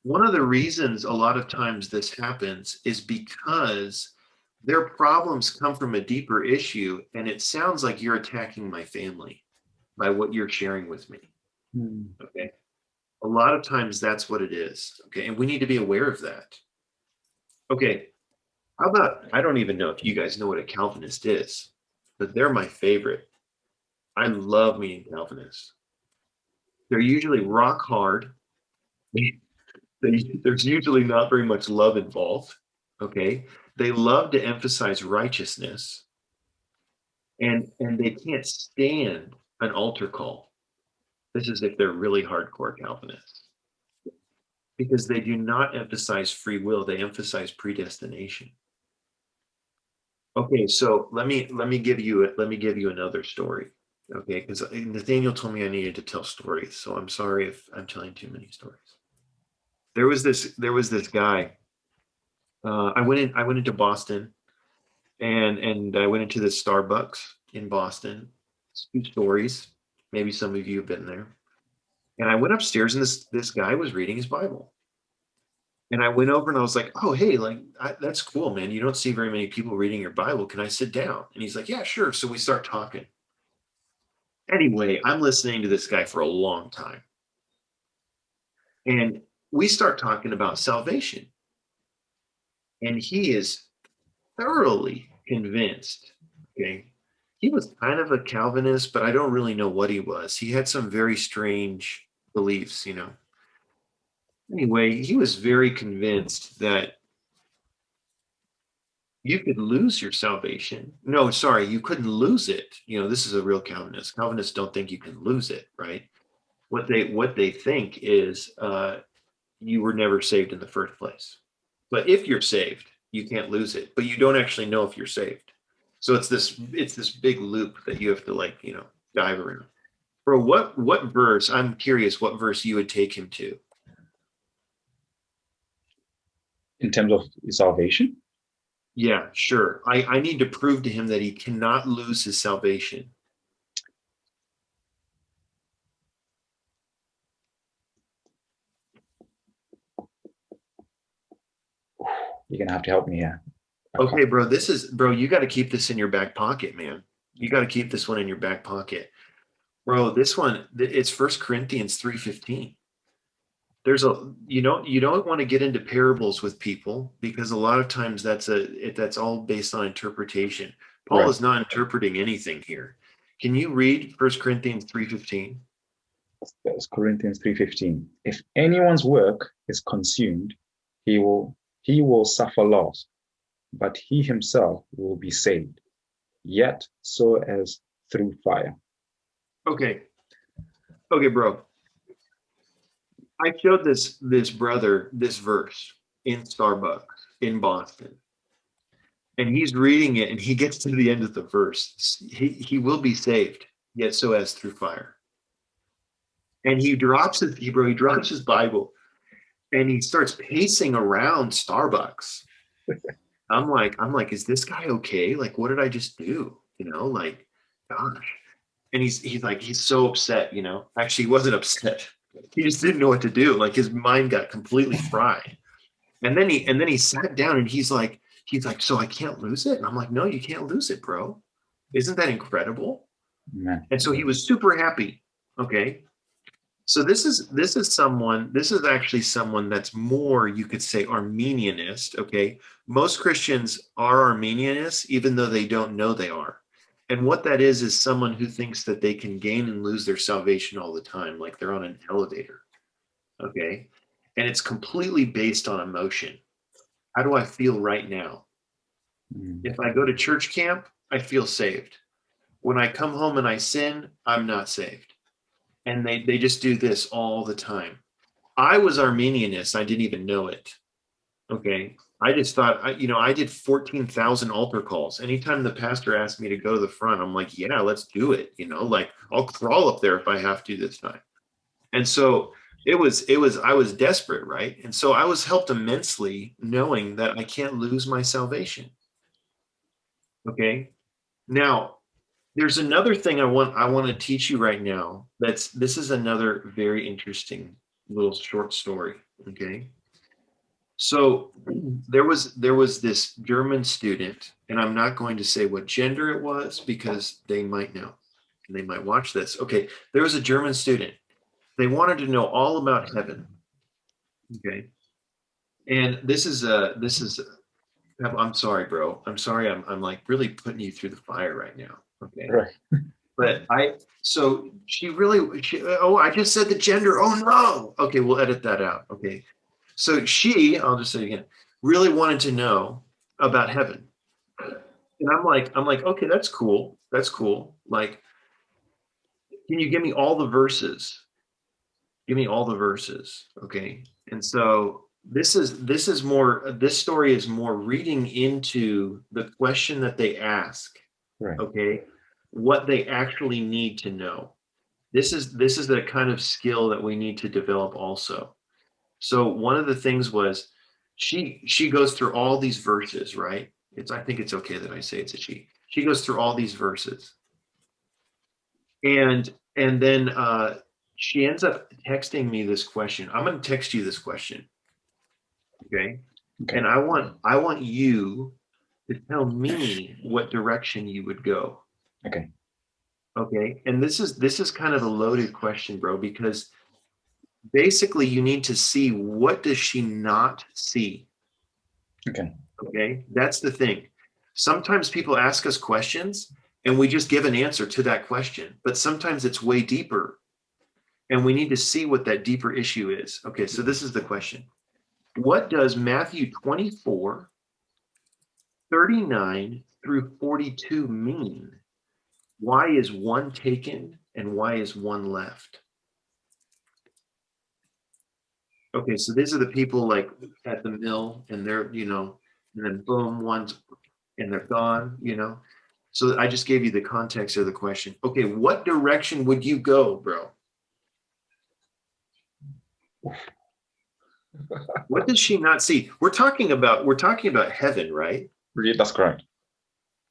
One of the reasons a lot of times this happens is because their problems come from a deeper issue, and it sounds like you're attacking my family by what you're sharing with me. Okay. A lot of times that's what it is. Okay. And we need to be aware of that. Okay. How about, I don't even know if you guys know what a Calvinist is, but they're my favorite. I love meeting Calvinists. They're usually rock hard. There's usually not very much love involved. Okay. They love to emphasize righteousness, and they can't stand an altar call. This is if they're really hardcore Calvinists, because they do not emphasize free will. They emphasize predestination. Okay, so let me give you another story. Okay, because Nathaniel told me I needed to tell stories, so I'm sorry if I'm telling too many stories. There was this guy. I went into Boston, and I went into this Starbucks in Boston. 2 stories. Maybe some of you have been there. And I went upstairs, and this guy was reading his Bible. And I went over and I was like, oh, hey, that's cool, man. You don't see very many people reading your Bible. Can I sit down? And he's like, yeah, sure. So we start talking. Anyway, I'm listening to this guy for a long time. And we start talking about salvation. And he is thoroughly convinced. Okay. He was kind of a Calvinist, but I don't really know what he was. He had some very strange beliefs, Anyway, he was very convinced that you could lose your salvation. No, sorry, you couldn't lose it. This is a real Calvinist. Calvinists don't think you can lose it, right? What they think is you were never saved in the first place. But if you're saved, you can't lose it. But you don't actually know if you're saved. So it's this big loop that you have to dive around. Bro, what verse? I'm curious what verse you would take him to. In terms of salvation? Yeah, sure. I need to prove to him that he cannot lose his salvation. You're gonna have to help me here. Okay, bro, you got to keep this in your back pocket, man. You got to keep this one in your back pocket. Bro, this one, it's 1 Corinthians 3:15. There's you don't want to get into parables with people, because a lot of times that's all based on interpretation. Paul is not interpreting anything here. Can you read 1 Corinthians 3:15? 1 Corinthians 3:15. If anyone's work is consumed, he will suffer loss, but he himself will be saved, yet so as through fire. Okay, bro. I showed this brother this verse in Starbucks in Boston, and he's reading it, and he gets to the end of the verse. He will be saved, yet so as through fire. And he drops his Bible, and he starts pacing around Starbucks. I'm like, is this guy okay? Like, what did I just do? Like, gosh. And he's so upset, Actually, he wasn't upset. He just didn't know what to do. Like, his mind got completely fried. And then he sat down, and he's like, so I can't lose it? And I'm like, no, you can't lose it, bro. Isn't that incredible? Man. And so he was super happy. Okay. So this is actually someone that's more, you could say, Arminianist. Okay. Most Christians are Arminianists, even though they don't know they are. And what that is someone who thinks that they can gain and lose their salvation all the time, like they're on an elevator. Okay. And it's completely based on emotion. How do I feel right now? If I go to church camp, I feel saved. When I come home and I sin, I'm not saved. And they just do this all the time. I was Arminianist. I didn't even know it. Okay. I just thought, I did 14,000 altar calls. Anytime the pastor asked me to go to the front, I'm like, yeah, let's do it. Like, I'll crawl up there if I have to this time. And so I was desperate, right? And so I was helped immensely knowing that I can't lose my salvation. Okay. Now, there's another thing I want to teach you right now. This is another very interesting little short story. Okay. So there was this German student, and I'm not going to say what gender it was because they might know and they might watch this. Okay. There was a German student. They wanted to know all about heaven. Okay. And I'm sorry, bro. I'm sorry. I'm like really putting you through the fire right now. Okay. Right. But I just said the gender. Oh no. Okay, we'll edit that out. Okay. So I'll just say it again, really wanted to know about heaven. And I'm like, okay, that's cool. That's cool. Like, can you give me all the verses? Give me all the verses. Okay. And so this story is more reading into the question that they ask. Right. Okay. What they actually need to know. This is the kind of skill that we need to develop also. So one of the things was she goes through all these verses, right? I think it's okay that I say it's a she. She goes through all these verses. And then she ends up texting me this question. I'm going to text you this question. Okay. And I want you to tell me what direction you would go. Okay. Okay. And this is kind of a loaded question, bro, because basically you need to see, what does she not see? Okay. Okay. That's the thing. Sometimes people ask us questions and we just give an answer to that question, but sometimes it's way deeper and we need to see what that deeper issue is. Okay. So this is the question. What does Matthew 24, 39 through 42 mean? Why is one taken and why is one left? Okay, so these are the people like at the mill and they're, and then boom, one's and they're gone, So I just gave you the context of the question. Okay, what direction would you go, bro? What does she not see? We're talking about heaven, right? That's correct.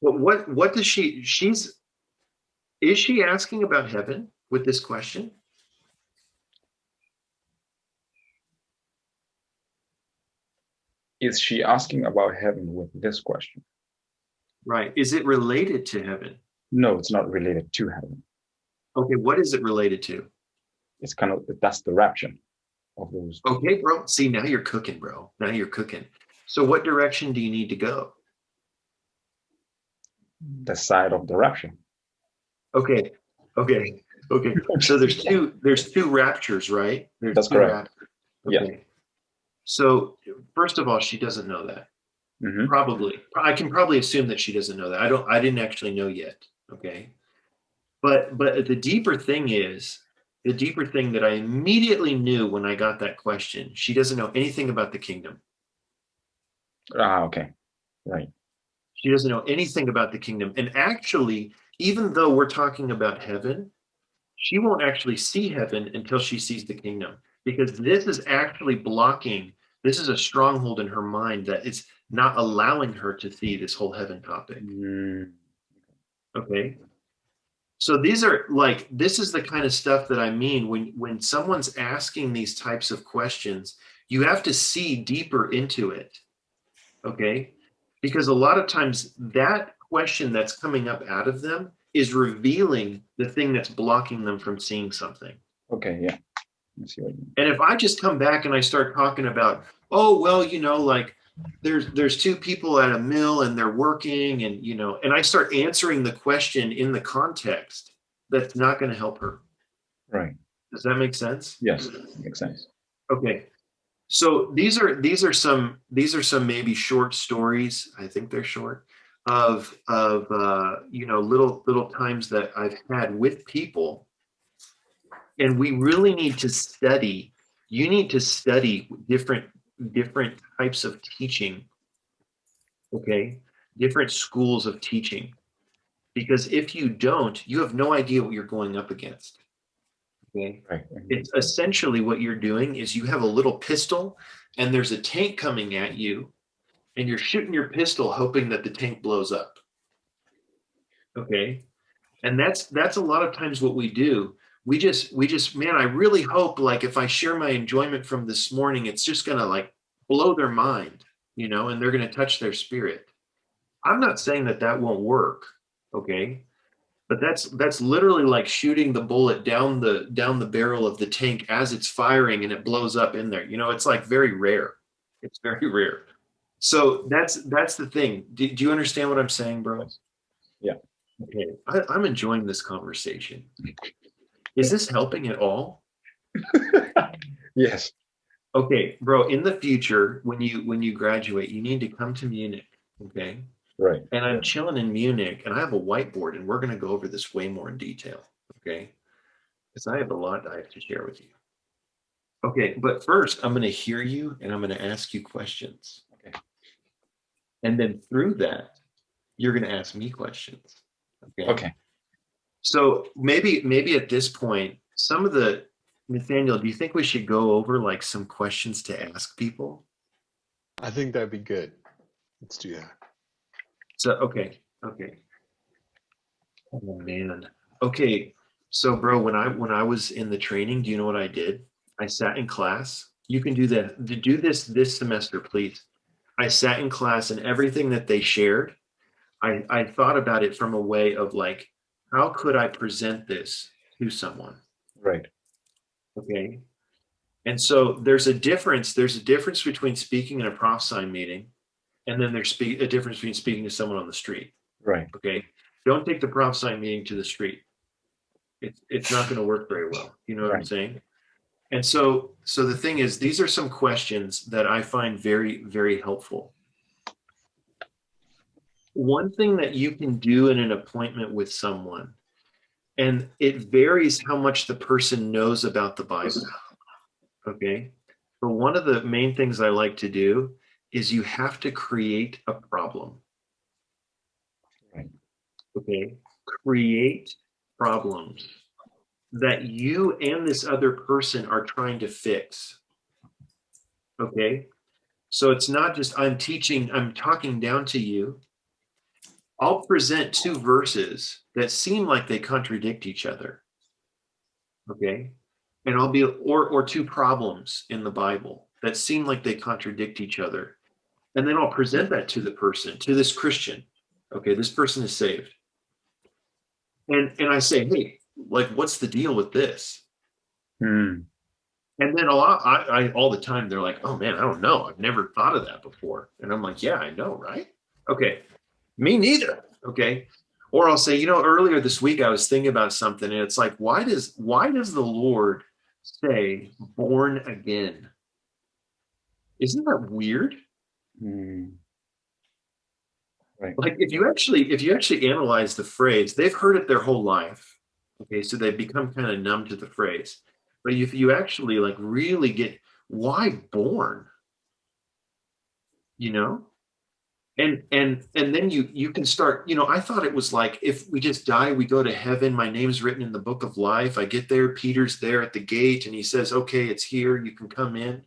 But what does is she asking about heaven with this question? Is she asking about heaven with this question? Right. Is it related to heaven? No, it's not related to heaven. Okay, what is it related to? It's kind of, that's the rapture of those. Okay, bro. See, now you're cooking, bro. Now you're cooking. So what direction do you need to go? The side of the rapture. Okay. Okay. Okay. So there's two raptures, right? There's That's two correct. raptures. Yeah. Okay. So first of all, she doesn't know that. Mhm. Probably. I can probably assume that she doesn't know that. I didn't actually know yet. Okay. But the deeper thing that I immediately knew when I got that question, she doesn't know anything about the kingdom. Okay. Right. She doesn't know anything about the kingdom. And actually, even though we're talking about heaven, she won't actually see heaven until she sees the kingdom, because this is actually blocking. This is a stronghold in her mind that is not allowing her to see this whole heaven topic. Mm. Okay. So this is the kind of stuff that I mean when someone's asking these types of questions, you have to see deeper into it. Okay. Because a lot of times that question that's coming up out of them is revealing the thing that's blocking them from seeing something. Okay. Yeah. I see what you mean. And if I just come back and I start talking about, oh, well, like there's two people at a mill and they're working, and and I start answering the question in the context, that's not going to help her. Right. Does that make sense? Yes. Makes sense. Okay. So these are some maybe short stories. I think they're short of little times that I've had with people, and we really need to study. You need to study different types of teaching. Okay, different schools of teaching, because if you don't, you have no idea what you're going up against. Okay. Right. It's essentially what you're doing is you have a little pistol and there's a tank coming at you, and you're shooting your pistol hoping that the tank blows up. Okay. And that's a lot of times what we do. We just, man, I really hope, like, if I share my enjoyment from this morning, it's just gonna like blow their mind, and they're gonna touch their spirit. I'm not saying that won't work. Okay. But that's literally like shooting the bullet down the barrel of the tank as it's firing and it blows up in there. It's like very rare. It's very rare. So that's the thing. Do you understand what I'm saying, bro? Yeah. Okay. I'm enjoying this conversation. Is this helping at all? Yes. Okay, bro. In the future, when you graduate, you need to come to Munich. Okay. Right. And I'm chilling in Munich, and I have a whiteboard, and we're going to go over this way more in detail, okay? Because I have a lot I have to share with you. Okay, but first, I'm going to hear you, and I'm going to ask you questions. Okay. And then through that, you're going to ask me questions. Okay. Okay. So maybe at this point, Nathaniel, do you think we should go over like some questions to ask people? I think that'd be good. Let's do that. So, okay. Oh man. Okay. So bro, when I was in the training, do you know what I did? I sat in class. You can do that. Do this semester, please. I sat in class, and everything that they shared, I thought about it from a way of like, how could I present this to someone? Right. Okay. And so there's a difference between speaking in a prophesying meeting, and then there's a difference between speaking to someone on the street. Right. Okay. Don't take the prophesying meeting to the street. It's not going to work very well. You know what I'm saying? And so the thing is, these are some questions that I find very, very helpful. One thing that you can do in an appointment with someone, and it varies how much the person knows about the Bible. Okay. But one of the main things I like to do is you have to create a problem. Right. Okay. Create problems that you and this other person are trying to fix. Okay. So it's not just I'm talking down to you. I'll present two verses that seem like they contradict each other. Okay. And I'll be, or two problems in the Bible that seem like they contradict each other. And then I'll present that to the person, to this Christian. Okay, this person is saved. And I say, hey, like, what's the deal with this? Hmm. And then all the time they're like, oh man, I don't know. I've never thought of that before. And I'm like, yeah, I know, right? Okay, me neither. Okay. Or I'll say, earlier this week I was thinking about something, and it's like, why does the Lord say born again? Isn't that weird? Hmm. Right. Like if you actually analyze the phrase, they've heard it their whole life. Okay, so they've become kind of numb to the phrase. But if you actually like really get why born, you know? And then you can start, I thought it was like if we just die, we go to heaven, my name's written in the book of life. I get there, Peter's there at the gate, and he says, okay, it's here, you can come in.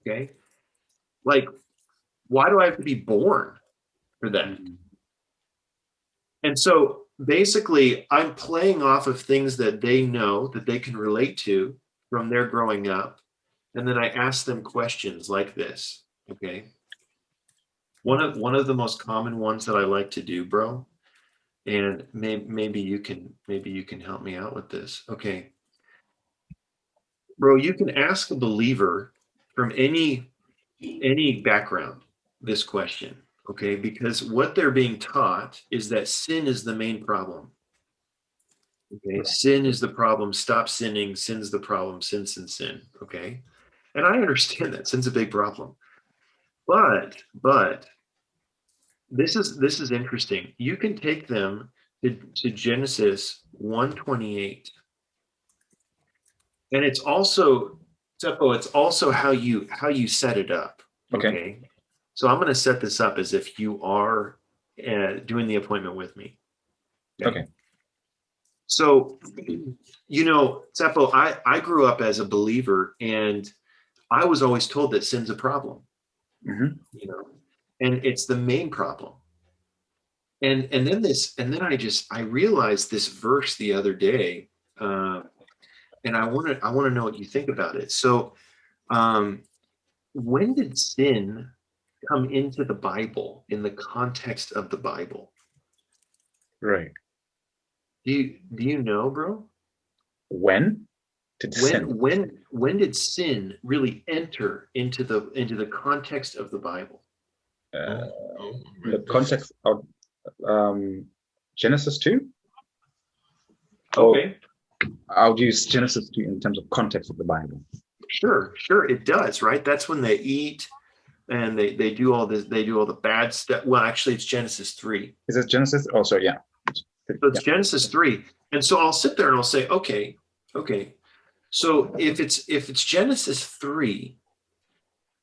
Okay. Like, why do I have to be born for that? Hmm. And so basically, I'm playing off of things that they know that they can relate to from their growing up. And then I ask them questions like this. Okay. One of the most common ones that I like to do, bro, and maybe you can help me out with this. Okay. Bro, you can ask a believer from any background this question. Okay, because what they're being taught is that sin is the main problem. Okay, sin is the problem. Stop sinning. Sin's the problem. Sin. Okay, and I understand that sin's a big problem, but this is interesting. You can take them to Genesis 1:28, and it's also how you set it up. Okay. Okay, so I'm going to set this up as if you are doing the appointment with me. Okay. So, Seppo, I grew up as a believer, and I was always told that sin's a problem, Hmm. and it's the main problem. And then I realized this verse the other day, and I want to know what you think about it. So, when did sin come into the Bible in the context of the Bible? Right. Do you know, bro? When did sin? When did sin really enter into the context of the Bible? Uh, in the Right. context of Genesis 2? Or Okay, I'll use Genesis 2 in terms of context of the Bible. sure, it does, right? That's when they eat and they do all this, they do all the bad stuff. Well, actually, it's Genesis 3. Is it Genesis? Oh, sorry, yeah. So it's Yeah. Genesis 3. And so I'll sit there and I'll say, okay. So if it's Genesis 3,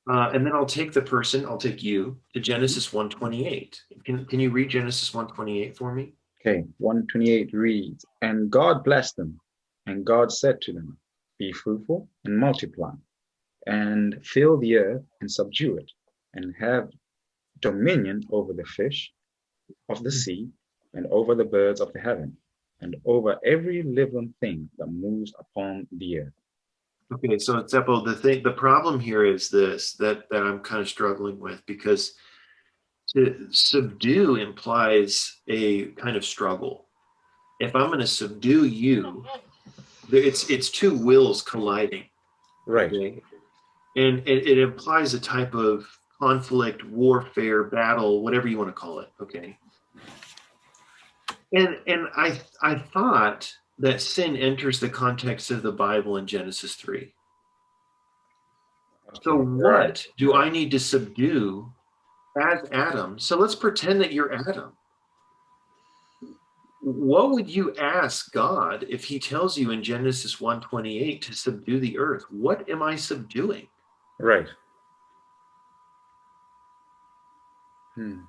and then I'll take you to Genesis 1:28. Can you read Genesis 1:28 for me? Okay, 128 reads, and God blessed them, and God said to them, be fruitful and multiply, and fill the earth and subdue it, and have dominion over the fish of the sea, and over the birds of the heaven, and over every living thing that moves upon the earth. Okay, so Zeppo, the problem here is this that I'm kind of struggling with, because to subdue implies a kind of struggle. If I'm going to subdue you, it's two wills colliding. Right. Okay, and it implies a type of conflict, warfare, battle, whatever you want to call it. Okay, and I thought that sin enters the context of the Bible in Genesis 3. So Okay. what Right. do I need to subdue as Adam? So let's pretend that you're Adam. What would you ask God if he tells you in Genesis 1:28 to subdue the earth? What am I subduing? Right. Hmm.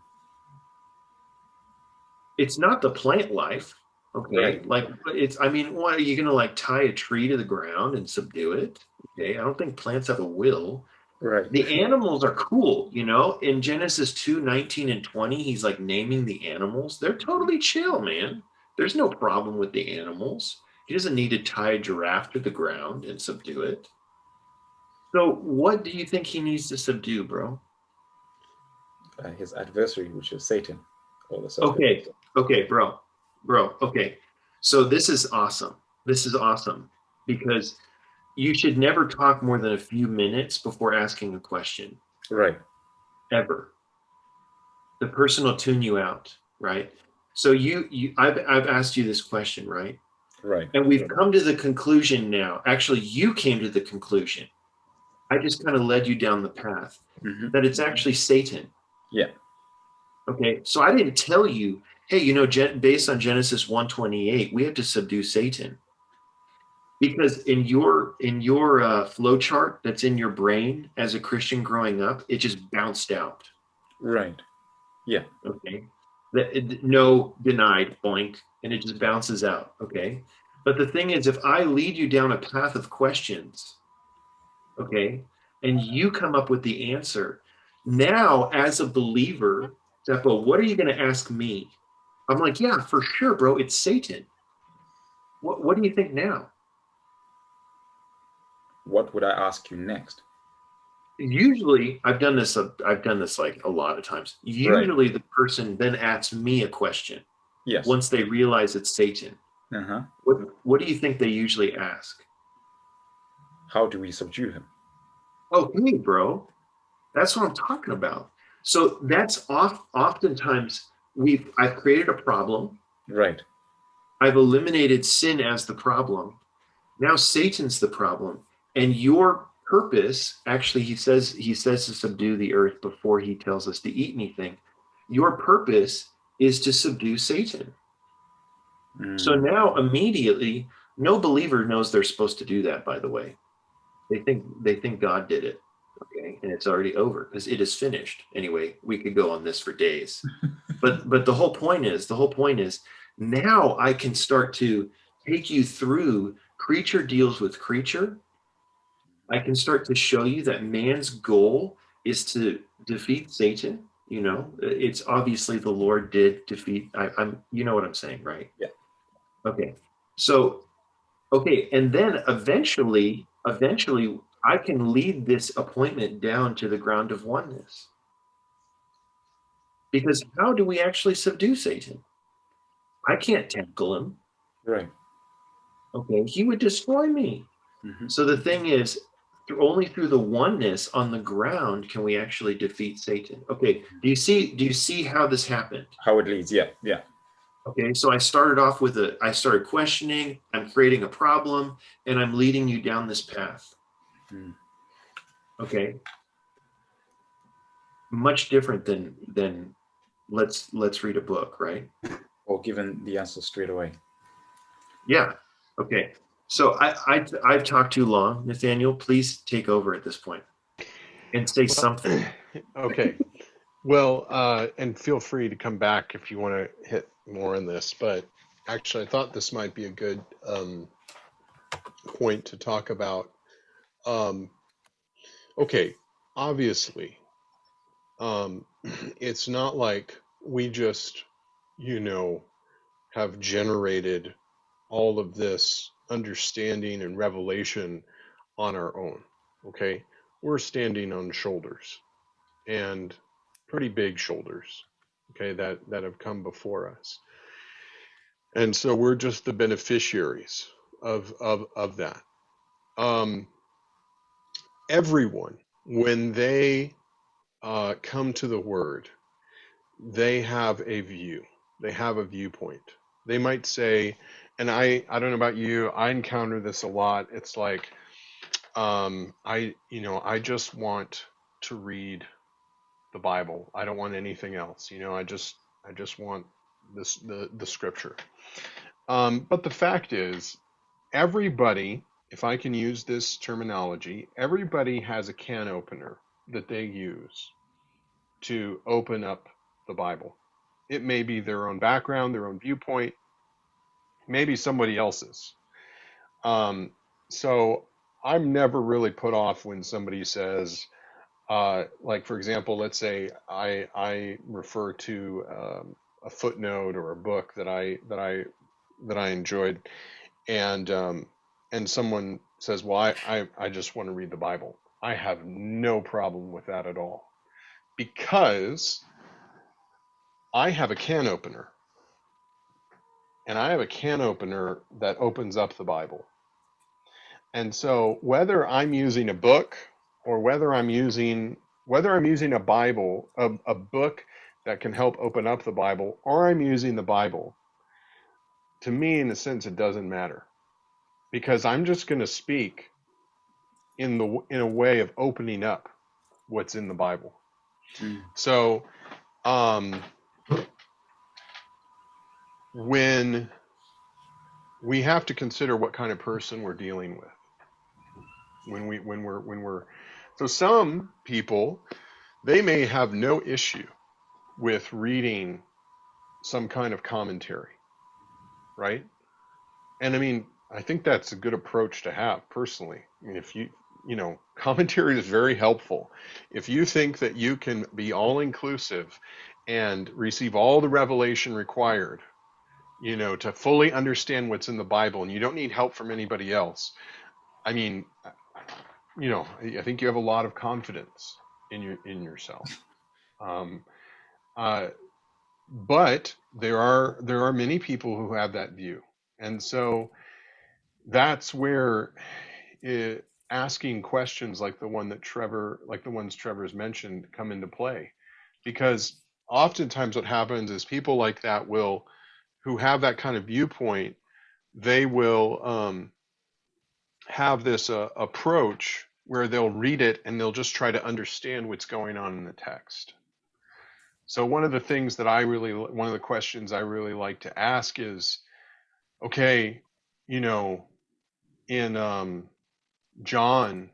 It's not the plant life. Okay. Right. Like what are you going to like tie a tree to the ground and subdue it? Okay. I don't think plants have a will. Right. The animals are cool, in Genesis 2:19 and 20, he's like naming the animals. They're totally chill, man. There's no problem with the animals. He doesn't need to tie a giraffe to the ground and subdue it. So what do you think he needs to subdue, bro? his adversary, which is Satan, or the serpent. Okay, bro. Okay, so this is awesome. This is awesome because you should never talk more than a few minutes before asking a question. Right. Ever. The person will tune you out, right? So I've asked you this question, right? Right. And we've come to the conclusion now. Actually, you came to the conclusion. I just kind of led you down the path that it's actually Satan. Yeah. Okay, so I didn't tell you, hey, based on Genesis 1:28, we have to subdue Satan. Because in your flow chart that's in your brain as a Christian growing up, it just bounced out. Right. Yeah. Okay. No denied, boink, and it just bounces out. Okay. But the thing is, if I lead you down a path of questions, okay, and you come up with the answer, now as a believer, Seppo, what are you going to ask me? I'm like, yeah, for sure, bro, it's Satan. What do you think now? What would I ask you next? Usually, I've done this like a lot of times. Usually, the person then asks me a question. Yes. Once they realize it's Satan. Uh-huh. What do you think they usually ask? How do we subdue him? Okay, bro. That's what I'm talking about. So that's oftentimes I've created a problem. Right. I've eliminated sin as the problem. Now Satan's the problem. And your purpose, actually, he says to subdue the earth before he tells us to eat anything. Your purpose is to subdue Satan. So now immediately, no believer knows they're supposed to do that, by the way. They think God did it. Okay, and it's already over because it is finished. Anyway, we could go on this for days. but the whole point is now I can start to take you through creature deals with creature. I can start to show you that man's goal is to defeat Satan. It's obviously the Lord did defeat. I'm you know what I'm saying, right? Yeah. Okay. So, and then eventually I can lead this appointment down to the ground of oneness. Because how do we actually subdue Satan? I can't tackle him. Right. Okay, he would destroy me. So the thing is, only through the oneness on the ground can we actually defeat Satan. Okay, do you see how this happened? How it leads, yeah. Okay, so I started questioning, I'm creating a problem, and I'm leading you down this path. Okay. Much different than let's read a book, right? Or given the answer straight away. Yeah. Okay. So I've talked too long. Nathaniel, please take over at this point and say something. Okay. Well, and feel free to come back if you want to hit more on this, but actually I thought this might be a good point to talk about. Okay, obviously, it's not like we just, have generated all of this understanding and revelation on our own. Okay, we're standing on shoulders, and pretty big shoulders, okay, that have come before us, and so we're just the beneficiaries of that. Everyone, when they come to the Word, they have a view, they have a viewpoint. They might say, and I don't know about you, I encounter this a lot. It's like, I just want to read the Bible. I don't want anything else. I just want the Scripture. But the fact is, everybody, if I can use this terminology, everybody has a can opener that they use to open up the Bible. It may be their own background, their own viewpoint, maybe somebody else's. So I'm never really put off when somebody says, like, for example, let's say I refer to a footnote or a book that I enjoyed, and someone says, well, I just want to read the Bible. I have no problem with that at all. because I have a can opener, and I have a can opener that opens up the Bible. And so whether I'm using a book or whether I'm using a Bible, a book that can help open up the Bible, or I'm using the Bible, to me, in a sense, it doesn't matter, because I'm just going to speak in a way of opening up what's in the Bible. So when we have to consider what kind of person we're dealing with, when we're so some people, they may have no issue with reading some kind of commentary, right? And I mean, I think that's a good approach to have personally. I mean, if commentary is very helpful. If you think that you can be all inclusive and receive all the revelation required, to fully understand what's in the Bible, and you don't need help from anybody else, I mean, I think you have a lot of confidence in yourself. But there are many people who have that view, and so that's where asking questions like the ones Trevor's mentioned come into play, because oftentimes what happens is people like that who have that kind of viewpoint, they will have this approach where they'll read it and they'll just try to understand what's going on in the text. So one of the questions I really like to ask is, okay, in John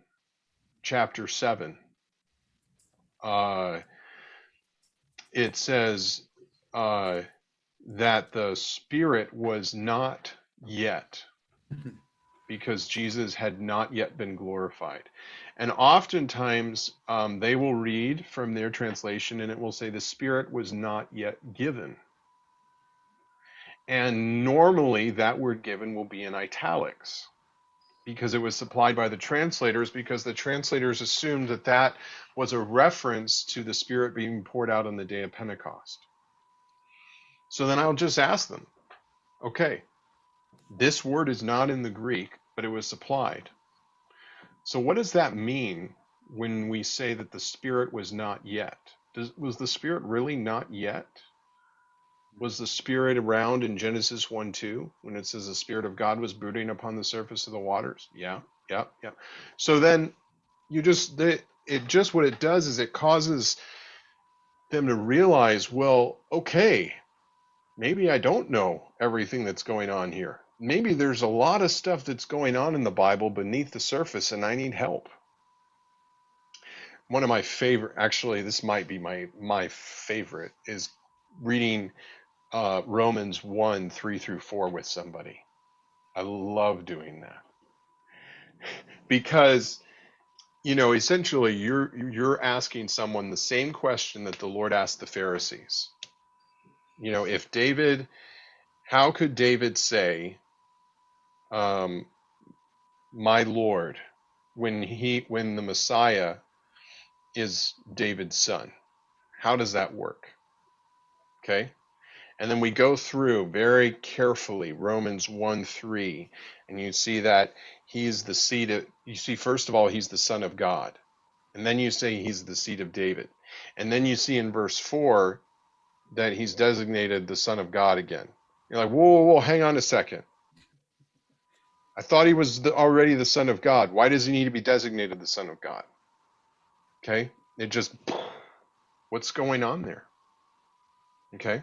chapter 7, it says that the Spirit was not yet, because Jesus had not yet been glorified. And oftentimes they will read from their translation and it will say the Spirit was not yet given. And normally that word given will be in italics, because it was supplied by the translators, because the translators assumed that was a reference to the Spirit being poured out on the day of Pentecost. So then I'll just ask them, okay, this word is not in the Greek, but it was supplied. So what does that mean when we say that the Spirit was not yet? Was the Spirit really not yet? Was the Spirit around in Genesis 1:2 when it says the Spirit of God was brooding upon the surface of the waters? Yeah. So then what it does is it causes them to realize, well, okay, maybe I don't know everything that's going on here. Maybe there's a lot of stuff that's going on in the Bible beneath the surface and I need help. One of my favorite, actually, this might be my favorite, is reading Romans 1:3-4 with somebody. I love doing that, because essentially you're asking someone the same question that the Lord asked the Pharisees. How could David say, my Lord, when the Messiah is David's son? How does that work? Okay. And then we go through very carefully Romans 1:3, and you see that he's the seed of, you see, first of all, he's the son of God. And then you say he's the seed of David. And then you see in verse 4 that he's designated the son of God again. You're like, whoa, hang on a second. I thought he was already the son of God. Why does he need to be designated the son of God? Okay. What's going on there? Okay.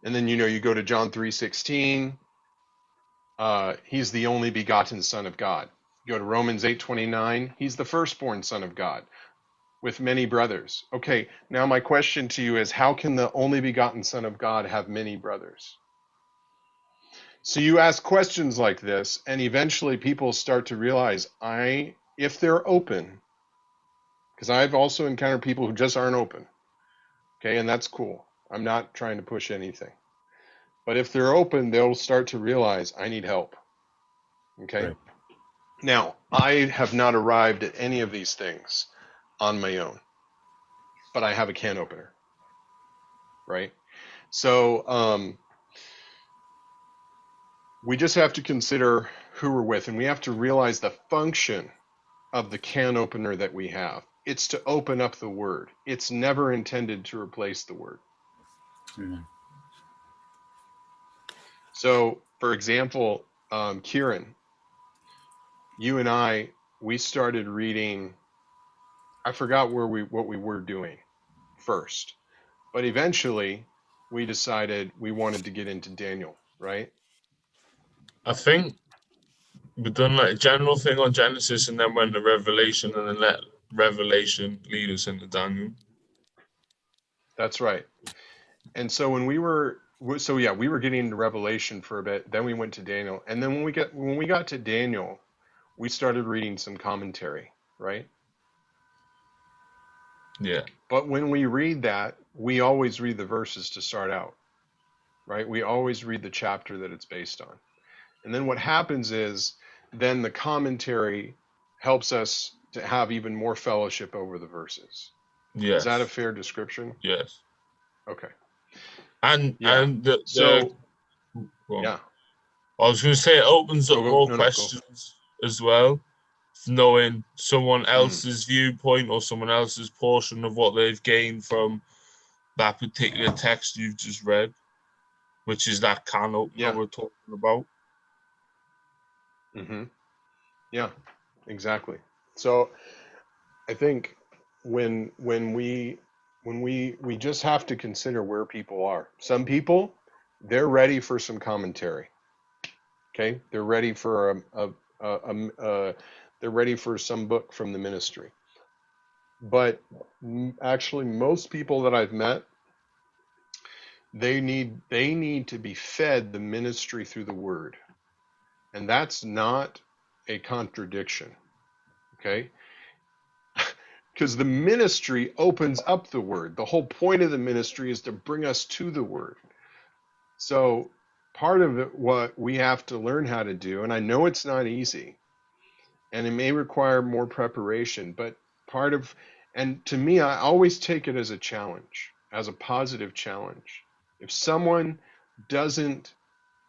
And then, you go to John 3:16. He's the only begotten Son of God. You go to Romans 8:29. He's the firstborn Son of God with many brothers. Okay, now my question to you is, how can the only begotten Son of God have many brothers? So you ask questions like this, and eventually people start to realize, if they're open, because I've also encountered people who just aren't open. Okay, and that's cool. I'm not trying to push anything. But if they're open, they'll start to realize, I need help. Okay? Right. Now, I have not arrived at any of these things on my own. but I have a can opener, right? So we just have to consider who we're with, and we have to realize the function of the can opener that we have. It's to open up the word. It's never intended to replace the word. Amen. So, for example, Kieran, you and we started reading. I forgot what we were doing first, but eventually we decided we wanted to get into Daniel, right? I think we've done like a general thing on Genesis and then went to Revelation and then let Revelation lead us into Daniel. That's right. And so we were getting into Revelation for a bit. Then we went to Daniel, and then when we got to Daniel, we started reading some commentary, right? Yeah. But when we read that, we always read the verses to start out, right? We always read the chapter that it's based on. And then what happens is then the commentary helps us to have even more fellowship over the verses. Yes. Is that a fair description? Yes. Okay. And yeah. Yeah. I was going to say it opens up more questions as well, knowing someone else's viewpoint or someone else's portion of what they've gained from that particular text you've just read, which is that can opener we're talking about. Mm-hmm. Yeah, exactly. So I think when we just have to consider where people are. Some people, they're ready for some commentary. Okay, they're ready for they're ready for some book from the ministry. But actually, most people that I've met, they need to be fed the ministry through the word, and that's not a contradiction. Okay. Because the ministry opens up the word. The whole point of the ministry is to bring us to the word. So part of it, what we have to learn how to do, and I know it's not easy, and it may require more preparation, but and to me, I always take it as a challenge, as a positive challenge. If someone doesn't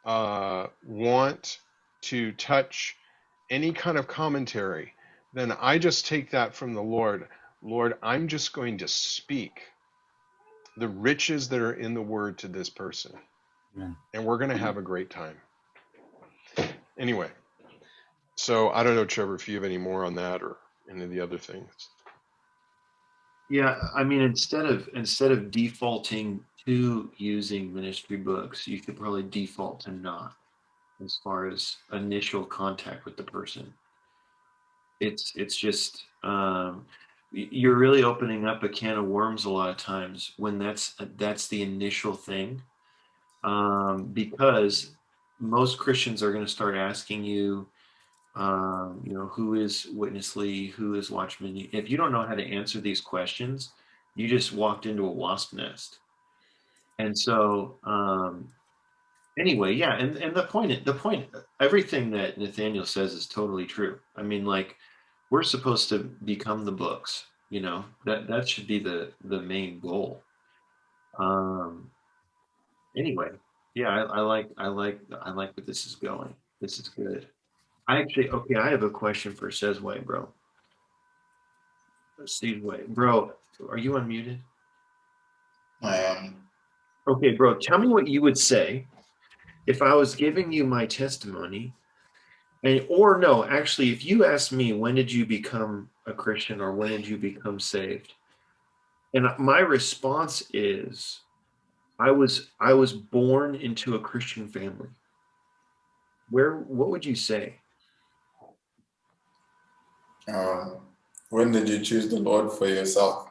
want to touch any kind of commentary, then I just take that from the Lord. Lord, I'm just going to speak the riches that are in the word to this person. Amen. And we're going to have a great time. Anyway, so I don't know, Trevor, if you have any more on that or any of the other things. Yeah, I mean, instead of defaulting to using ministry books, you could probably default to not, as far as initial contact with the person. It's just you're really opening up a can of worms a lot of times when that's the initial thing, because most Christians are going to start asking you, who is Witness Lee, who is Watchman. If you don't know how to answer these questions, you just walked into a wasp nest. And so anyway, yeah, and the point, everything that Nathaniel says is totally true. I mean, like, we're supposed to become the books, that should be the main goal. Anyway, yeah, I like where this is going. This is good. I have a question for Sezway, bro. Steve Way, bro, are you unmuted? I am. Okay, bro, tell me what you would say if I was giving you my testimony, or no, actually, if you asked me, when did you become a Christian or when did you become saved? And my response is, I was born into a Christian family. What would you say? When did you choose the Lord for yourself?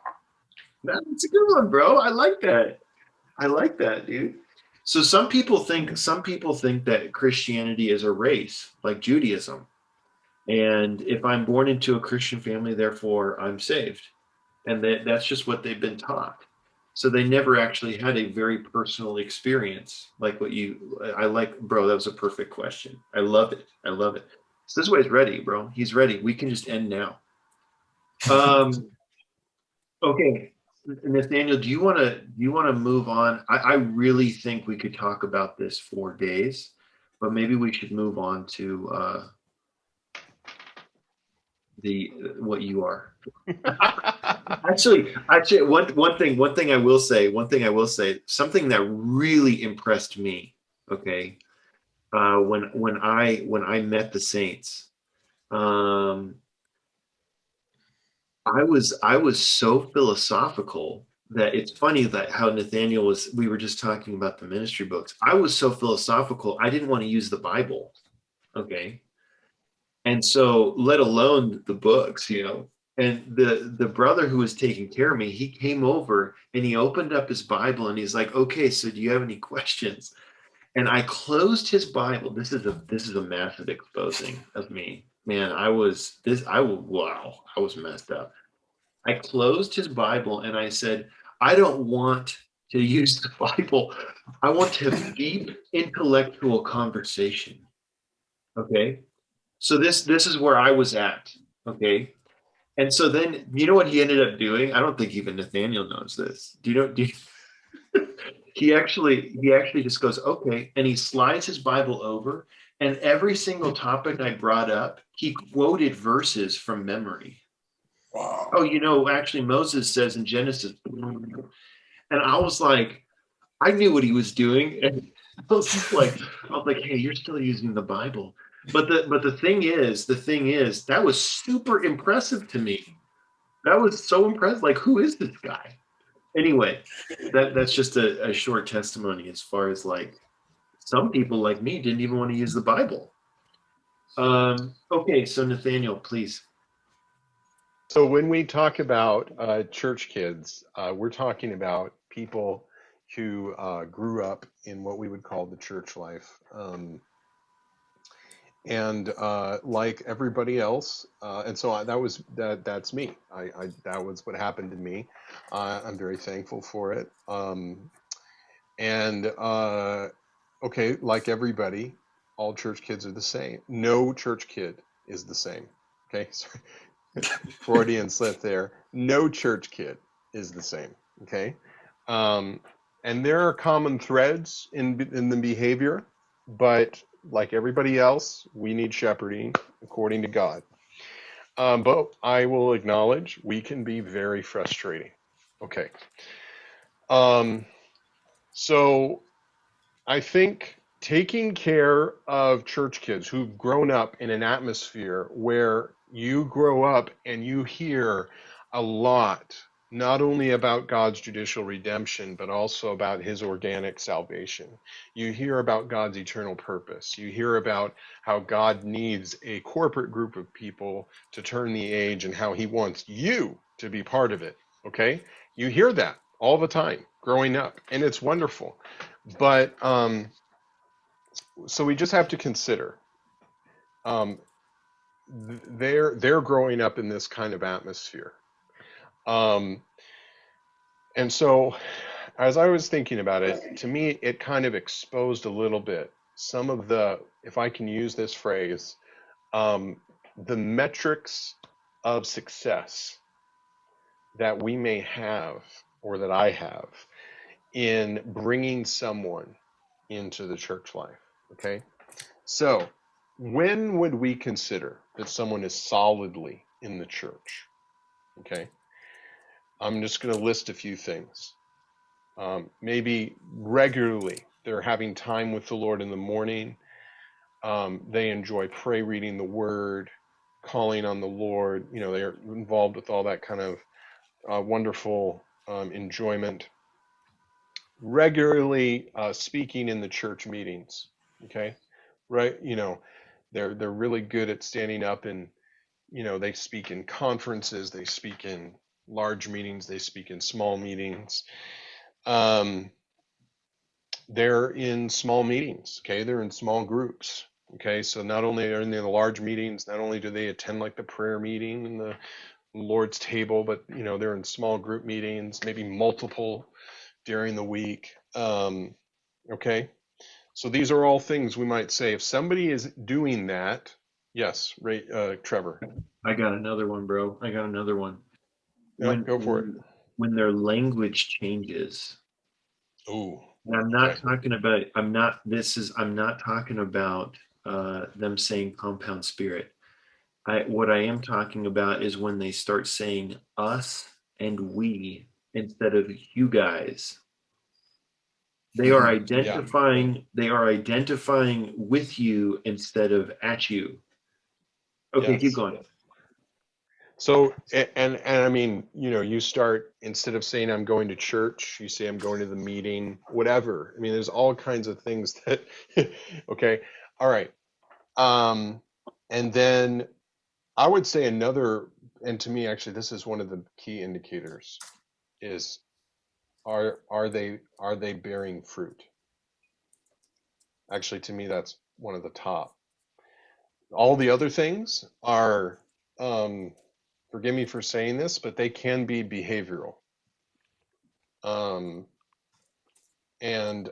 That's a good one, bro. I like that, dude. So some people think that Christianity is a race, like Judaism. And if I'm born into a Christian family, therefore I'm saved. And that's just what they've been taught. So they never actually had a very personal experience like bro, that was a perfect question. I love it. So this way he's ready, bro. He's ready. We can just end now. Okay. Nathaniel, do you want to move on? I really think we could talk about this for days, but maybe we should move on to what you are. Actually, one thing I will say, something that really impressed me. Okay, when I met the saints, I was so philosophical that it's funny that how Nathaniel was. We were just talking about the ministry books. I was so philosophical. I didn't want to use the Bible. Okay, and so let alone the books, And the brother who was taking care of me, he came over and he opened up his Bible and he's like, "Okay, so do you have any questions?" And I closed his Bible. This is a massive exposing of me. Man, wow, I was messed up. I closed his Bible and I said, "I don't want to use the Bible. I want to have deep intellectual conversation." Okay. So this is where I was at. Okay. And so then you know what he ended up doing? I don't think even Nathaniel knows this. He actually just goes, "Okay," and he slides his Bible over, and every single topic I brought up, he quoted verses from memory. Wow. Oh, actually Moses says in Genesis, and I was like, I knew what he was doing, and I was like, "Hey, you're still using the Bible." But the thing is, that was super impressive to me. That was so impressive. Like, who is this guy? Anyway, that's just a short testimony as far as like some people like me didn't even want to use the Bible. Okay, so Nathaniel, please. So when we talk about church kids, we're talking about people who grew up in what we would call the church life. And like everybody else, and so that's me. That was what happened to me. I'm very thankful for it. And okay, like everybody, all church kids are the same. No church kid is the same. Okay, sorry. Freudian slip there. No church kid is the same. Okay, and there are common threads in the behavior, but like everybody else, we need shepherding according to God. But I will acknowledge we can be very frustrating. Okay. So I think taking care of church kids who've grown up in an atmosphere where you grow up and you hear a lot, not only about God's judicial redemption, but also about his organic salvation. You hear about God's eternal purpose. You hear about how God needs a corporate group of people to turn the age and how he wants you to be part of it. Okay? You hear that all the time growing up, and it's wonderful. But so we just have to consider they're growing up in this kind of atmosphere. And so as I was thinking about it, to me it kind of exposed a little bit some of the, if I can use this phrase, the metrics of success that we may have, or that I have, in bringing someone into the church life. Okay, so when would we consider that someone is solidly in the church? Okay, I'm just going to list a few things. Maybe regularly they're having time with the Lord in the morning. They enjoy reading the Word, calling on the Lord. They're involved with all that kind of wonderful enjoyment. Regularly speaking in the church meetings. Okay, right? They're really good at standing up and they speak in conferences, they speak in large meetings, they speak in small meetings. They're in small meetings. Okay, they're in small groups. Okay, so not only are they in the large meetings, not only do they attend like the prayer meeting and the Lord's table, but they're in small group meetings, maybe multiple during the week. Okay, so these are all things we might say if somebody is doing that. Yes, Trevor. I got another one, bro. I got another one. Go for it. when their language changes. Ooh. And I'm not Okay. talking about, I'm not talking about them saying compound spirit. What I am talking about is when they start saying us and we instead of you guys. They are Yeah. identifying with you instead of at you. Okay, keep Yes. going. So, and I mean, you start, instead of saying I'm going to church, you say I'm going to the meeting, whatever. I mean, there's all kinds of things that, okay. All right. And then I would say another, and to me, actually, this is one of the key indicators is, are they bearing fruit? Actually, to me, that's one of the top. All the other things are, forgive me for saying this, but they can be behavioral. Um, and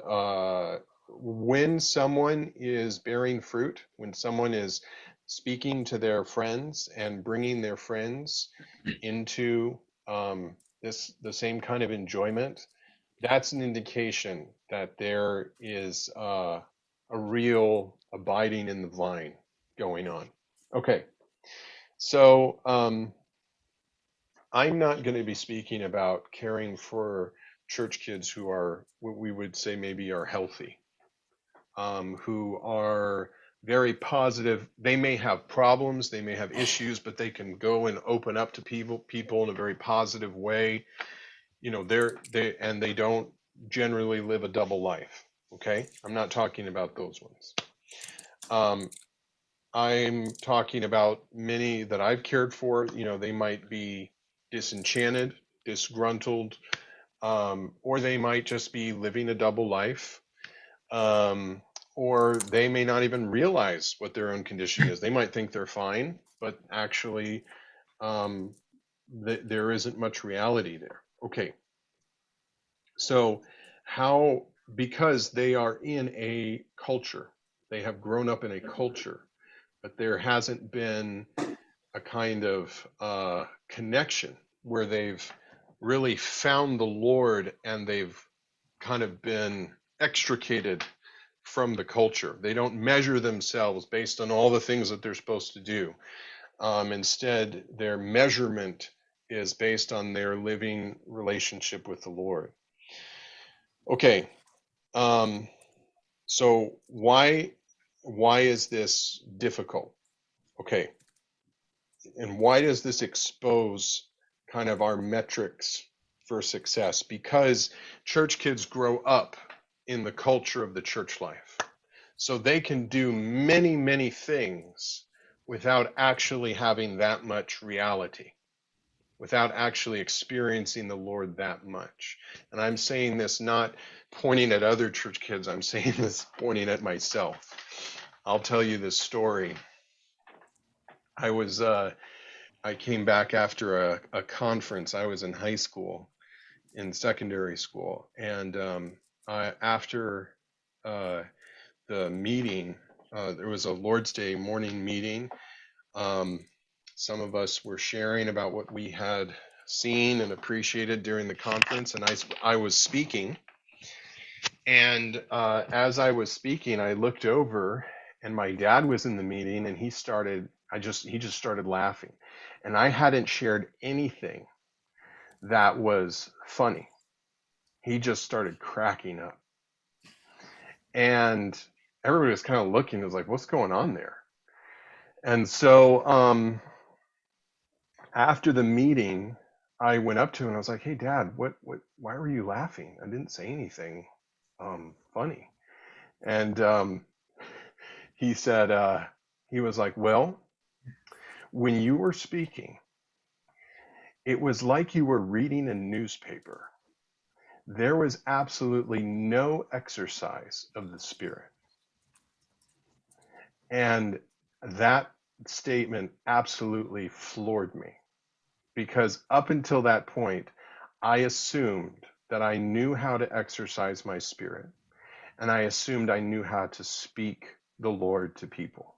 when someone is bearing fruit, when someone is speaking to their friends and bringing their friends into the same kind of enjoyment, that's an indication that there is a real abiding in the vine going on. Okay, so I'm not going to be speaking about caring for church kids who are what we would say maybe are healthy, who are very positive. They may have problems, they may have issues, but they can go and open up to people in a very positive way. They don't generally live a double life. Okay, I'm not talking about those ones. I'm talking about many that I've cared for. They might be disenchanted, disgruntled, or they might just be living a double life, or they may not even realize what their own condition is. They might think they're fine, but actually, there isn't much reality there. Okay, so because they are in a culture, they have grown up in a culture, but there hasn't been a kind of connection where they've really found the Lord and they've kind of been extricated from the culture. They don't measure themselves based on all the things that they're supposed to do. Instead, their measurement is based on their living relationship with the Lord. Okay, so why is this difficult? Okay, and why does this expose kind of our metrics for success? Because church kids grow up in the culture of the church life. So they can do many, many things without actually having that much reality, without actually experiencing the Lord that much. And I'm saying this not pointing at other church kids, I'm saying this pointing at myself. I'll tell you this story. I came back after a conference. I was in high school, in secondary school, and after the meeting, there was a Lord's Day morning meeting. Some of us were sharing about what we had seen and appreciated during the conference, and I was speaking. And as I was speaking, I looked over, and my dad was in the meeting, and he just started laughing, and I hadn't shared anything that was funny. He just started cracking up, and everybody was kind of looking. It was like, "What's going on there?" And so after the meeting, I went up to him and I was like, "Hey, Dad, why were you laughing? I didn't say anything funny." And he said, he was like, "Well, when you were speaking, it was like you were reading a newspaper. There was absolutely no exercise of the Spirit." And that statement absolutely floored me, because up until that point, I assumed that I knew how to exercise my spirit, and I assumed I knew how to speak the Lord to people.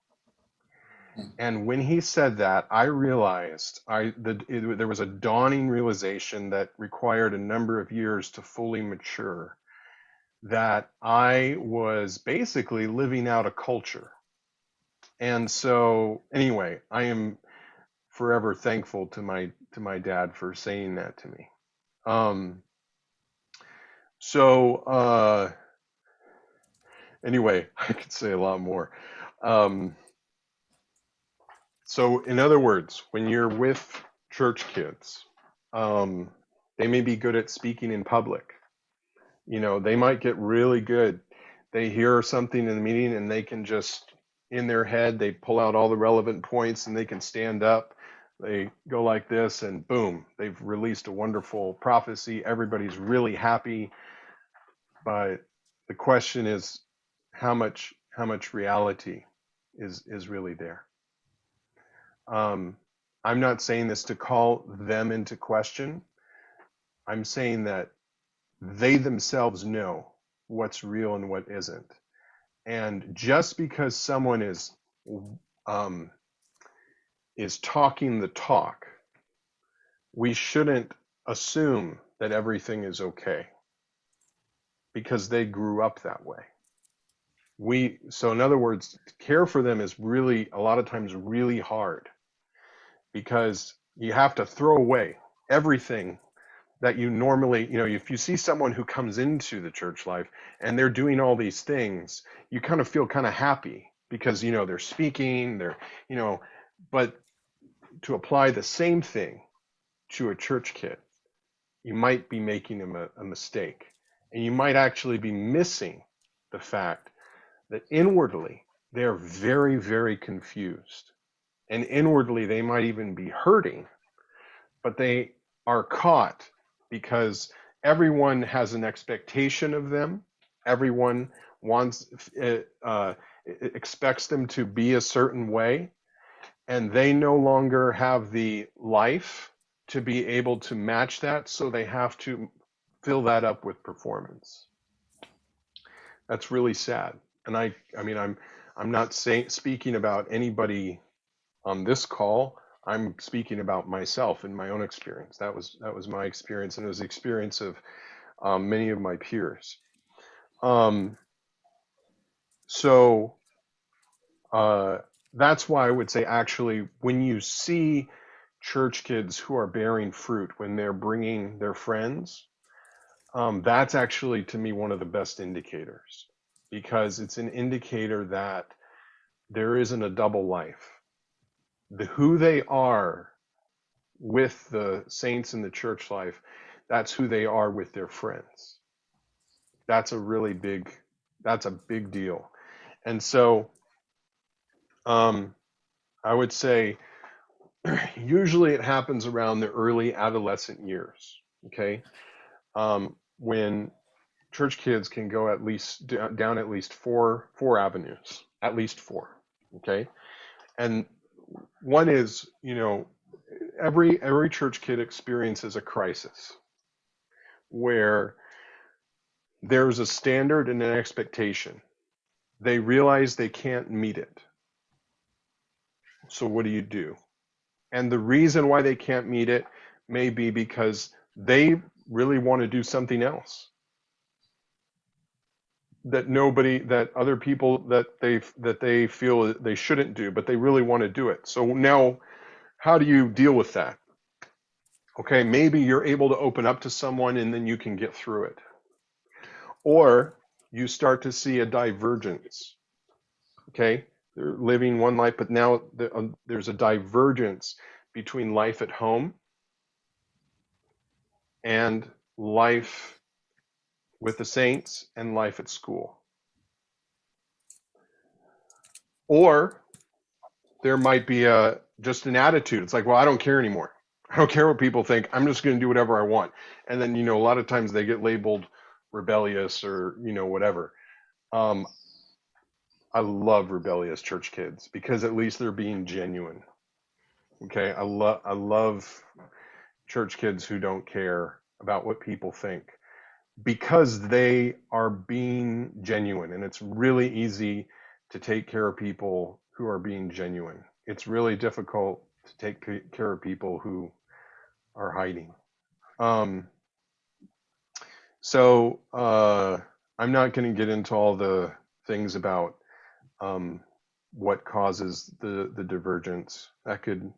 And when he said that, I realized there was a dawning realization that required a number of years to fully mature, that I was basically living out a culture. And so anyway, I am forever thankful to my dad for saying that to me. Anyway, I could say a lot more. So in other words, when you're with church kids, they may be good at speaking in public. They might get really good. They hear something in the meeting and they can just, in their head, they pull out all the relevant points and they can stand up. They go like this and boom, they've released a wonderful prophecy. Everybody's really happy. But the question is, how much reality is really there? I'm not saying this to call them into question. I'm saying that they themselves know what's real and what isn't. And just because someone is talking the talk, we shouldn't assume that everything is okay because they grew up that way. So in other words, care for them is really, a lot of times, really hard because you have to throw away everything that you normally, if you see someone who comes into the church life and they're doing all these things, you kind of feel kind of happy because, they're speaking, but to apply the same thing to a church kid, you might be making a mistake, and you might actually be missing the fact that inwardly they're very, very confused, and inwardly they might even be hurting, but they are caught because everyone has an expectation of them. Everyone expects them to be a certain way, and they no longer have the life to be able to match that, so they have to fill that up with performance. That's really sad. And I mean, I'm not speaking about anybody on this call. I'm speaking about myself and my own experience. That was my experience, and it was the experience of many of my peers. That's why I would say, actually, when you see church kids who are bearing fruit, when they're bringing their friends, that's actually, to me, one of the best indicators, because it's an indicator that there isn't a double life. Who they are with the saints in the church life, that's who they are with their friends. That's a big deal. And so I would say usually it happens around the early adolescent years, okay? When church kids can go at least down at least four avenues, at least four, okay? And one is, every church kid experiences a crisis where there's a standard and an expectation. They realize they can't meet it. So what do? And the reason why they can't meet it may be because they really want to do something else that other people that they feel they shouldn't do, but they really want to do it. So now, how do you deal with that? Okay, maybe you're able to open up to someone and then you can get through it. Or you start to see a divergence. Okay, they're living one life, but now there's a divergence between life at home and life with the saints and life at school. Or there might be just an attitude. It's like, well, I don't care anymore. I don't care what people think. I'm just going to do whatever I want. And then, a lot of times they get labeled rebellious or, whatever. I love rebellious church kids because at least they're being genuine. Okay, I love church kids who don't care about what people think because they are being genuine, and it's really easy to take care of people who are being genuine. it's really difficult to take care of people who are hiding. I'm not going to get into all the things about what causes the divergence. That could,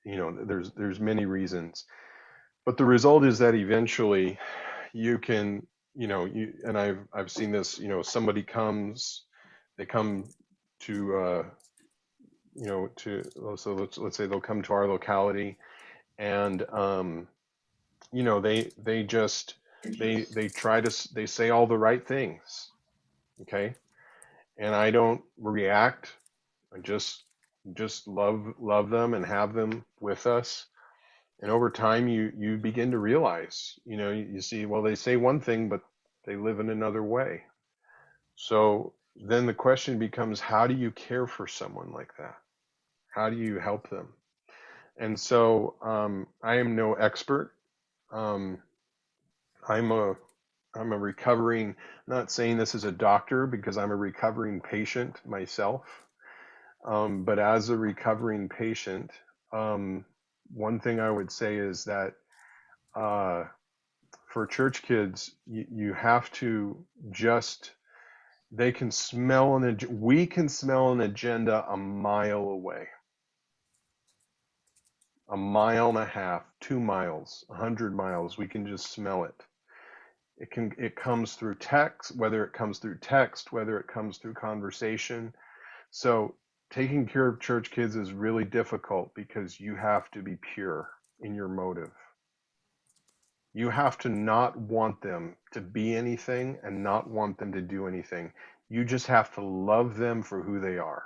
there's many reasons, but the result is that eventually you can, and I've seen this, somebody they come to, so let's say they'll come to our locality, and they say all the right things, okay, and I don't react. I just love them and have them with us. And over time, you begin to realize, you see, well, they say one thing, but they live in another way. So then the question becomes, how do you care for someone like that? How do you help them? And so I am no expert. Um, I'm a recovering, not saying this as a doctor because I'm a recovering patient myself. But as a recovering patient, one thing I would say is that for church kids, you have to they can smell we can smell an agenda a mile away, a mile and a half, 2 miles, 100 miles. We can just smell it. It comes through text, whether it comes through conversation. So taking care of church kids is really difficult because you have to be pure in your motive. You have to not want them to be anything and not want them to do anything. You just have to love them for who they are.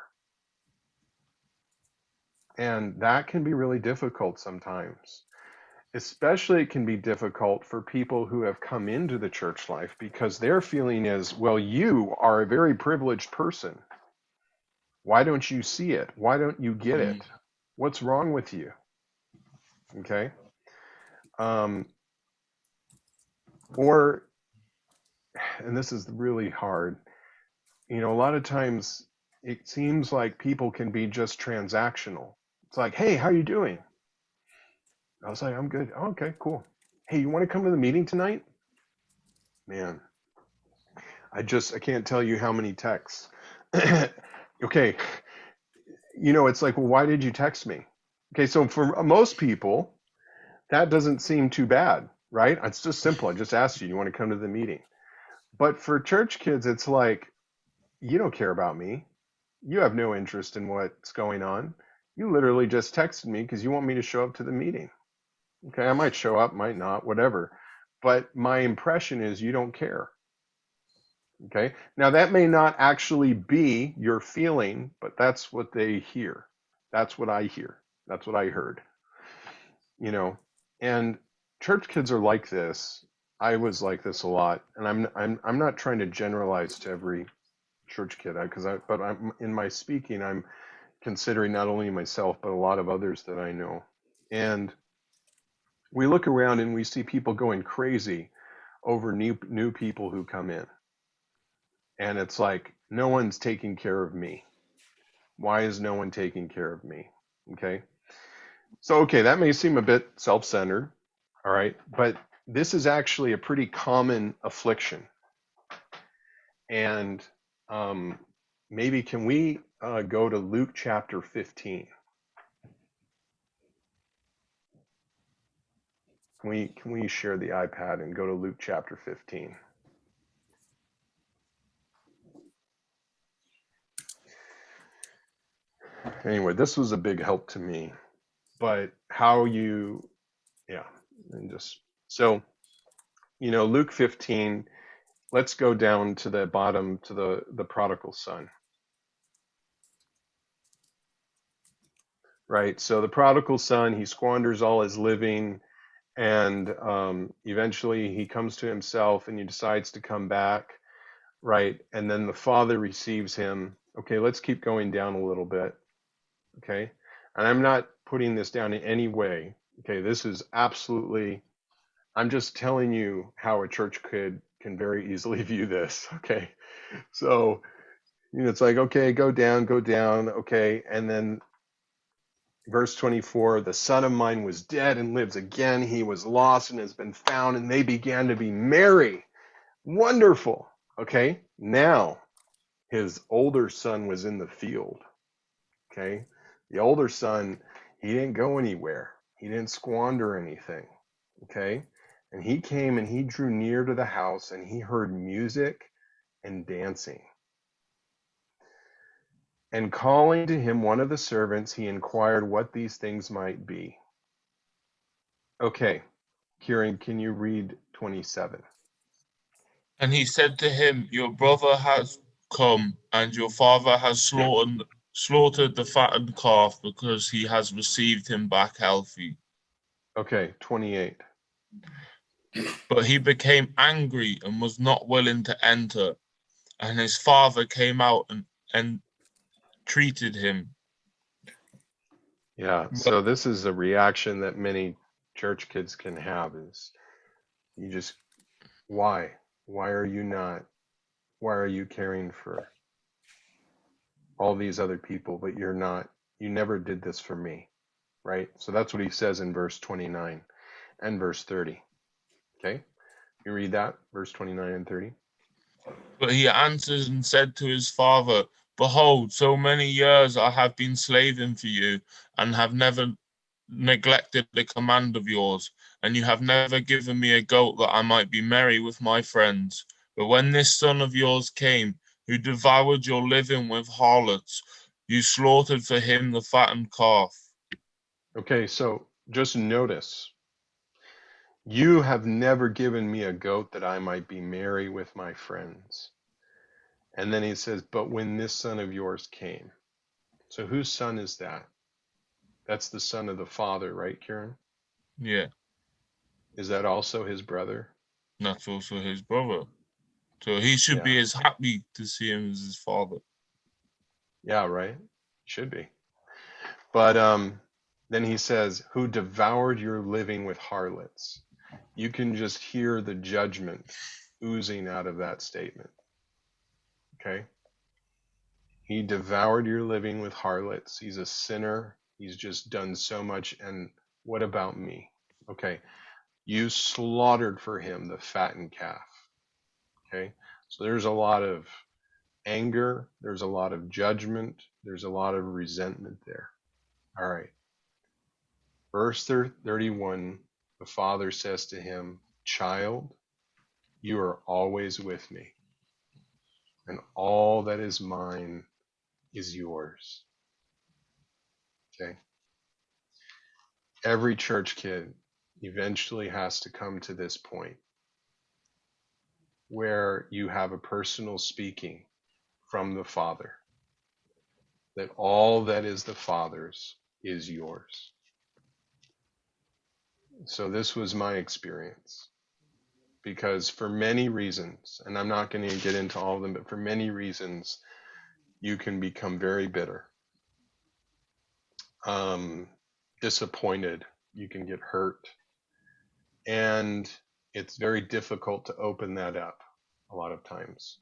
And that can be really difficult sometimes. Especially it can be difficult for people who have come into the church life because their feeling is, well, you are a very privileged person. Why don't you see it? Why don't you get it? What's wrong with you? Okay. Or, and this is really hard, a lot of times it seems like people can be just transactional. It's like, hey, how are you doing? I was like, I'm good. Oh, okay, cool. Hey, you want to come to the meeting tonight? Man, I can't tell you how many texts. Okay. It's like, well, why did you text me? Okay, so for most people, that doesn't seem too bad, right? It's just simple. I just asked you, you want to come to the meeting? But for church kids, it's like, you don't care about me. You have no interest in what's going on. You literally just texted me because you want me to show up to the meeting. Okay, I might show up, might not, whatever. But my impression is you don't care. Okay, now that may not actually be your feeling, but that's what they hear. That's what I hear. That's what I heard. And church kids are like this. I was like this a lot, and I'm not trying to generalize to every church kid but I'm in my speaking, I'm considering not only myself but a lot of others that I know. And we look around and we see people going crazy over new people who come in, and it's like, no one's taking care of me. Why is no one taking care of me? Okay, so that may seem a bit self-centered, all right, but this is actually a pretty common affliction. And maybe can we go to Luke chapter 15? Can we share the iPad and go to Luke chapter 15? Anyway, this was a big help to me. But Luke 15, let's go down to the bottom to the prodigal son. Right, so the prodigal son, he squanders all his living, and eventually he comes to himself and he decides to come back, right? And then the father receives him. Okay, let's keep going down a little bit. Okay, and I'm not putting this down in any way. Okay, this is absolutely, I'm just telling you how a church kid can very easily view this. Okay, so it's like, okay, go down, okay, and then verse 24, the son of mine was dead and lives again. He was lost and has been found, and they began to be merry. Wonderful. Okay, now his older son was in the field. Okay, the older son, he didn't go anywhere. He didn't squander anything. Okay, and he came and he drew near to the house, and he heard music and dancing. And calling to him one of the servants, he inquired what these things might be. Okay, Kieran, can you read 27? And he said to him, your brother has come, and your father has slaughtered the fattened calf, because he has received him back healthy. Okay, 28. But he became angry and was not willing to enter. And his father came out and treated him. Yeah, so this is a reaction that many church kids can have, is you just, why? Why are you caring for all these other people, but you never did this for me, right? So that's what he says in verse 29 and verse 30. Okay, you read that, verse 29 and 30. But he answered and said to his father, behold, so many years I have been slaving for you, and have never neglected a command of yours, and you have never given me a goat that I might be merry with my friends. But when this son of yours came, who devoured your living with harlots, you slaughtered for him the fattened calf. Okay, so just notice, you have never given me a goat that I might be merry with my friends. And then he says, but when this son of yours came. So whose son is that? That's the son of the father, right, Kieran? Yeah, Is that also his brother? that's also his brother. So he should be as happy to see him as his father. Yeah, right? Should be. But then he says, who devoured your living with harlots. You can just hear the judgment oozing out of that statement. Okay? He devoured your living with harlots. He's a sinner. He's just done so much. And what about me? Okay. You slaughtered for him the fattened calf. Okay. So there's a lot of anger. There's a lot of judgment. There's a lot of resentment there. All right. Verse 31, the father says to him, child, you are always with me, and all that is mine is yours. Okay. Every church kid eventually has to come to this point where you have a personal speaking from the Father, that all that is the Father's is yours. So this was my experience, because for many reasons, and I'm not going to get into all of them, but for many reasons, you can become very bitter, disappointed, you can get hurt, and it's very difficult to open that up a lot of times.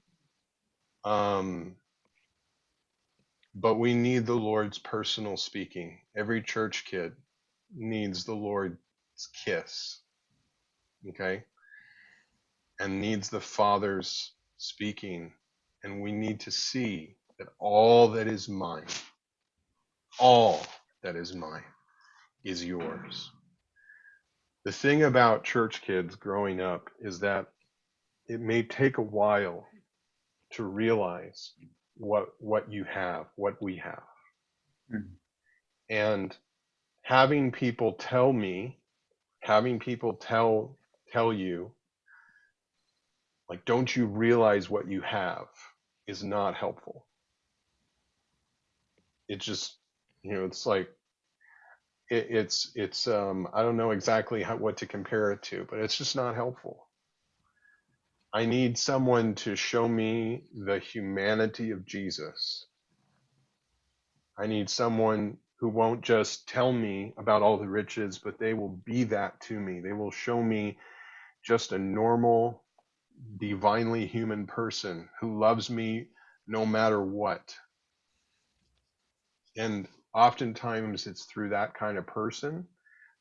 But we need the Lord's personal speaking. Every church kid needs the Lord's kiss, okay? And needs the Father's speaking. And we need to see that all that is mine is yours. The thing about church kids growing up is that it may take a while to realize what you have, what we have. Mhm. And having people tell you, like, don't you realize what you have, is not helpful. It just, it's like, it's I don't know exactly what to compare it to, but it's just not helpful. I need someone to show me the humanity of Jesus. I need someone who won't just tell me about all the riches, but they will be that to me. They will show me just a normal, divinely human person who loves me no matter what. And oftentimes it's through that kind of person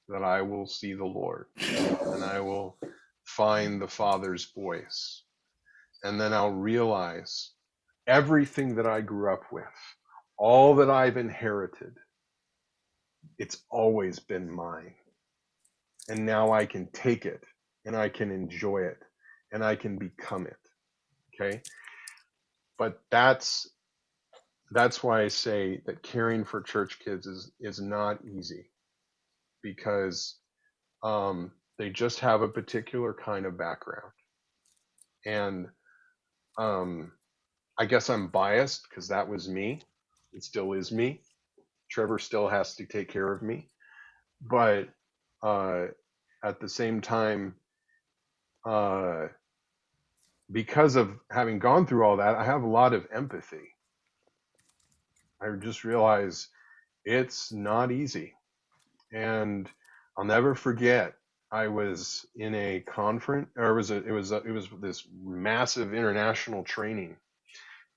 that I will see the Lord, and I will find the Father's voice. And then I'll realize everything that I grew up with, all that I've inherited, it's always been mine. And now I can take it, and I can enjoy it, and I can become it. Okay? But that's why I say that caring for church kids is not easy, because they just have a particular kind of background. And I guess I'm biased because that was me. It still is me. Trevor still has to take care of me. But at the same time, because of having gone through all that, I have a lot of empathy. I just realize it's not easy. And I'll never forget, I was in a conference, or it was this massive international training,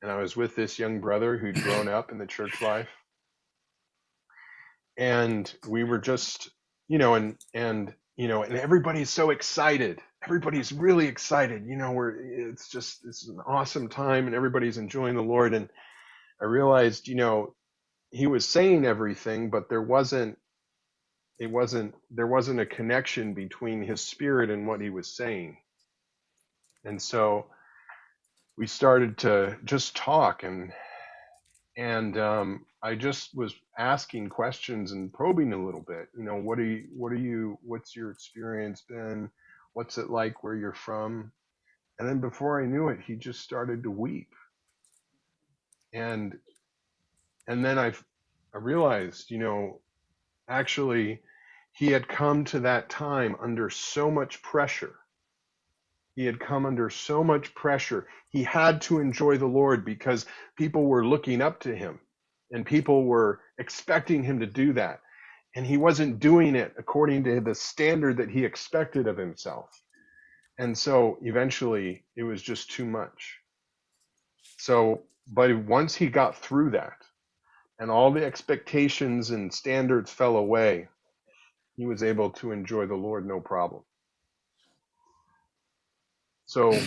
and I was with this young brother who'd grown up in the church life, and we were just, and everybody's so excited. Everybody's really excited. It's an awesome time, and everybody's enjoying the Lord. And I realized, he was saying everything, but there wasn't a connection between his spirit and what he was saying. And so we started to just talk, and I just was asking questions and probing a little bit. What's your experience been? What's it like where you're from? And then before I knew it, he just started to weep. And then I realized, actually he had come to that time under so much pressure. He had come under so much pressure. He had to enjoy the Lord because people were looking up to him and people were expecting him to do that. And he wasn't doing it according to the standard that he expected of himself. And so eventually it was just too much. So, but once he got through that and all the expectations and standards fell away, he was able to enjoy the Lord no problem. So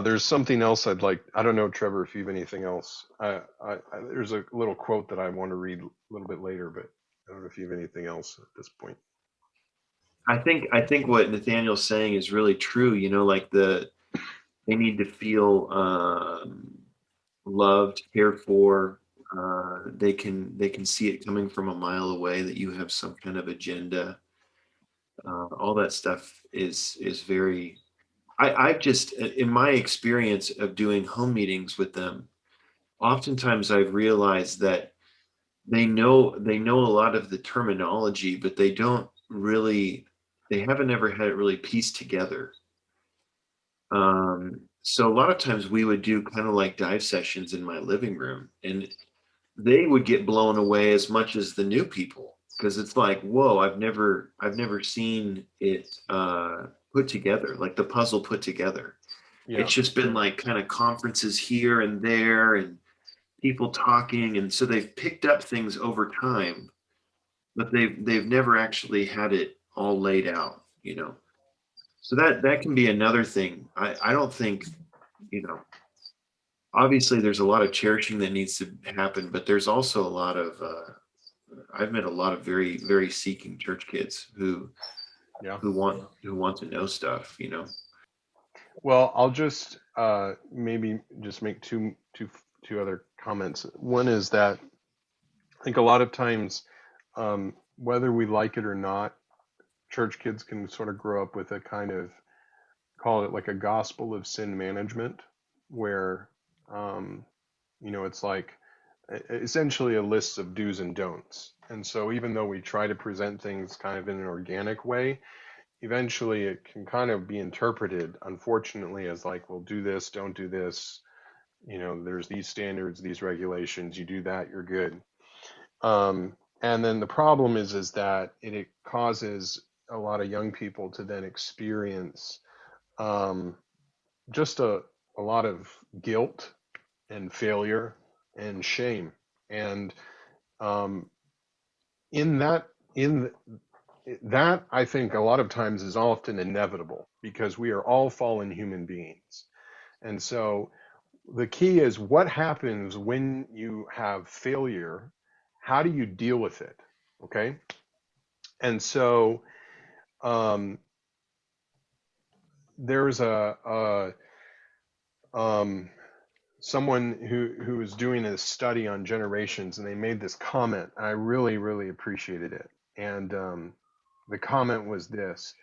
there's something else I'd like. I don't know, Trevor, if you have anything else. There's a little quote that I want to read a little bit later, but I don't know if you have anything else at this point. I think what Nathaniel's saying is really true. Like they need to feel loved, cared for. They can see it coming from a mile away that you have some kind of agenda. All that stuff is very. I've just, in my experience of doing home meetings with them, oftentimes I've realized that they know a lot of the terminology, but they haven't ever had it really pieced together. So a lot of times we would do kind of like dive sessions in my living room, and they would get blown away as much as the new people, because it's like, whoa, I've never seen it put together, like the puzzle put together. Yeah. It's just been like kind of conferences here and there and people talking, and so they've picked up things over time, but they've never actually had it all laid out, So that can be another thing. I don't think, obviously there's a lot of cherishing that needs to happen, but there's also a lot of I've met a lot of very, very seeking church kids who want to know stuff, Well, I'll just maybe just make two other comments. One is that I think a lot of times, whether we like it or not, church kids can sort of grow up with a kind of, call it like a gospel of sin management, where it's like essentially a list of do's and don'ts. And so even though we try to present things kind of in an organic way, eventually it can kind of be interpreted, unfortunately, as like, well, do this, don't do this. There's these standards, these regulations, you do that, you're good. And then the problem is that it causes a lot of young people to then experience just a lot of guilt and failure and shame. And in that, I think a lot of times is often inevitable because we are all fallen human beings. And so the key is what happens when you have failure? How do you deal with it? Okay. And so there's someone who was doing a study on generations, and they made this comment. I really, really appreciated it. And the comment was this: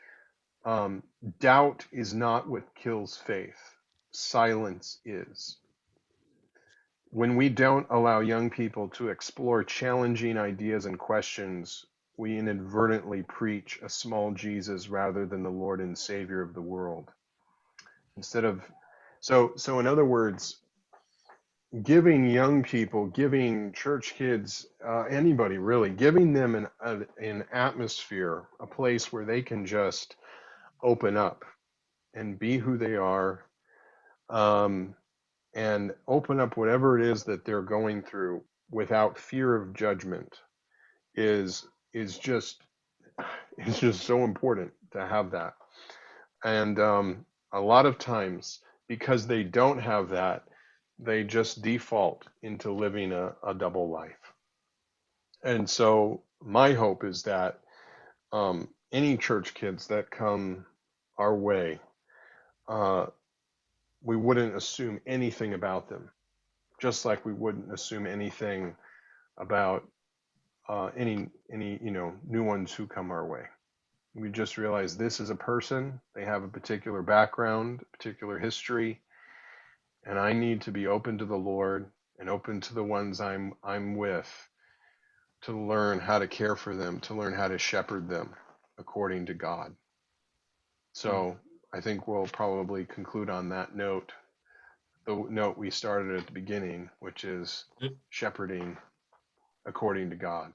doubt is not what kills faith. Silence is. When we don't allow young people to explore challenging ideas and questions, we inadvertently preach a small Jesus rather than the Lord and Savior of the world. Instead of, so in other words, giving young people, giving church kids, anybody really, giving them an atmosphere, a place where they can just open up and be who they are, and open up whatever it is that they're going through without fear of judgment is just it's just so important to have that. And a lot of times, because they don't have that, they just default into living a double life. And so my hope is that any church kids that come our way, we wouldn't assume anything about them, just like we wouldn't assume anything about any new ones who come our way. We just realize this is a person, they have a particular background, particular history, and I need to be open to the Lord and open to the ones I'm with, to learn how to care for them, to learn how to shepherd them according to God. So I think we'll probably conclude on that note, the note we started at the beginning, which is shepherding according to God.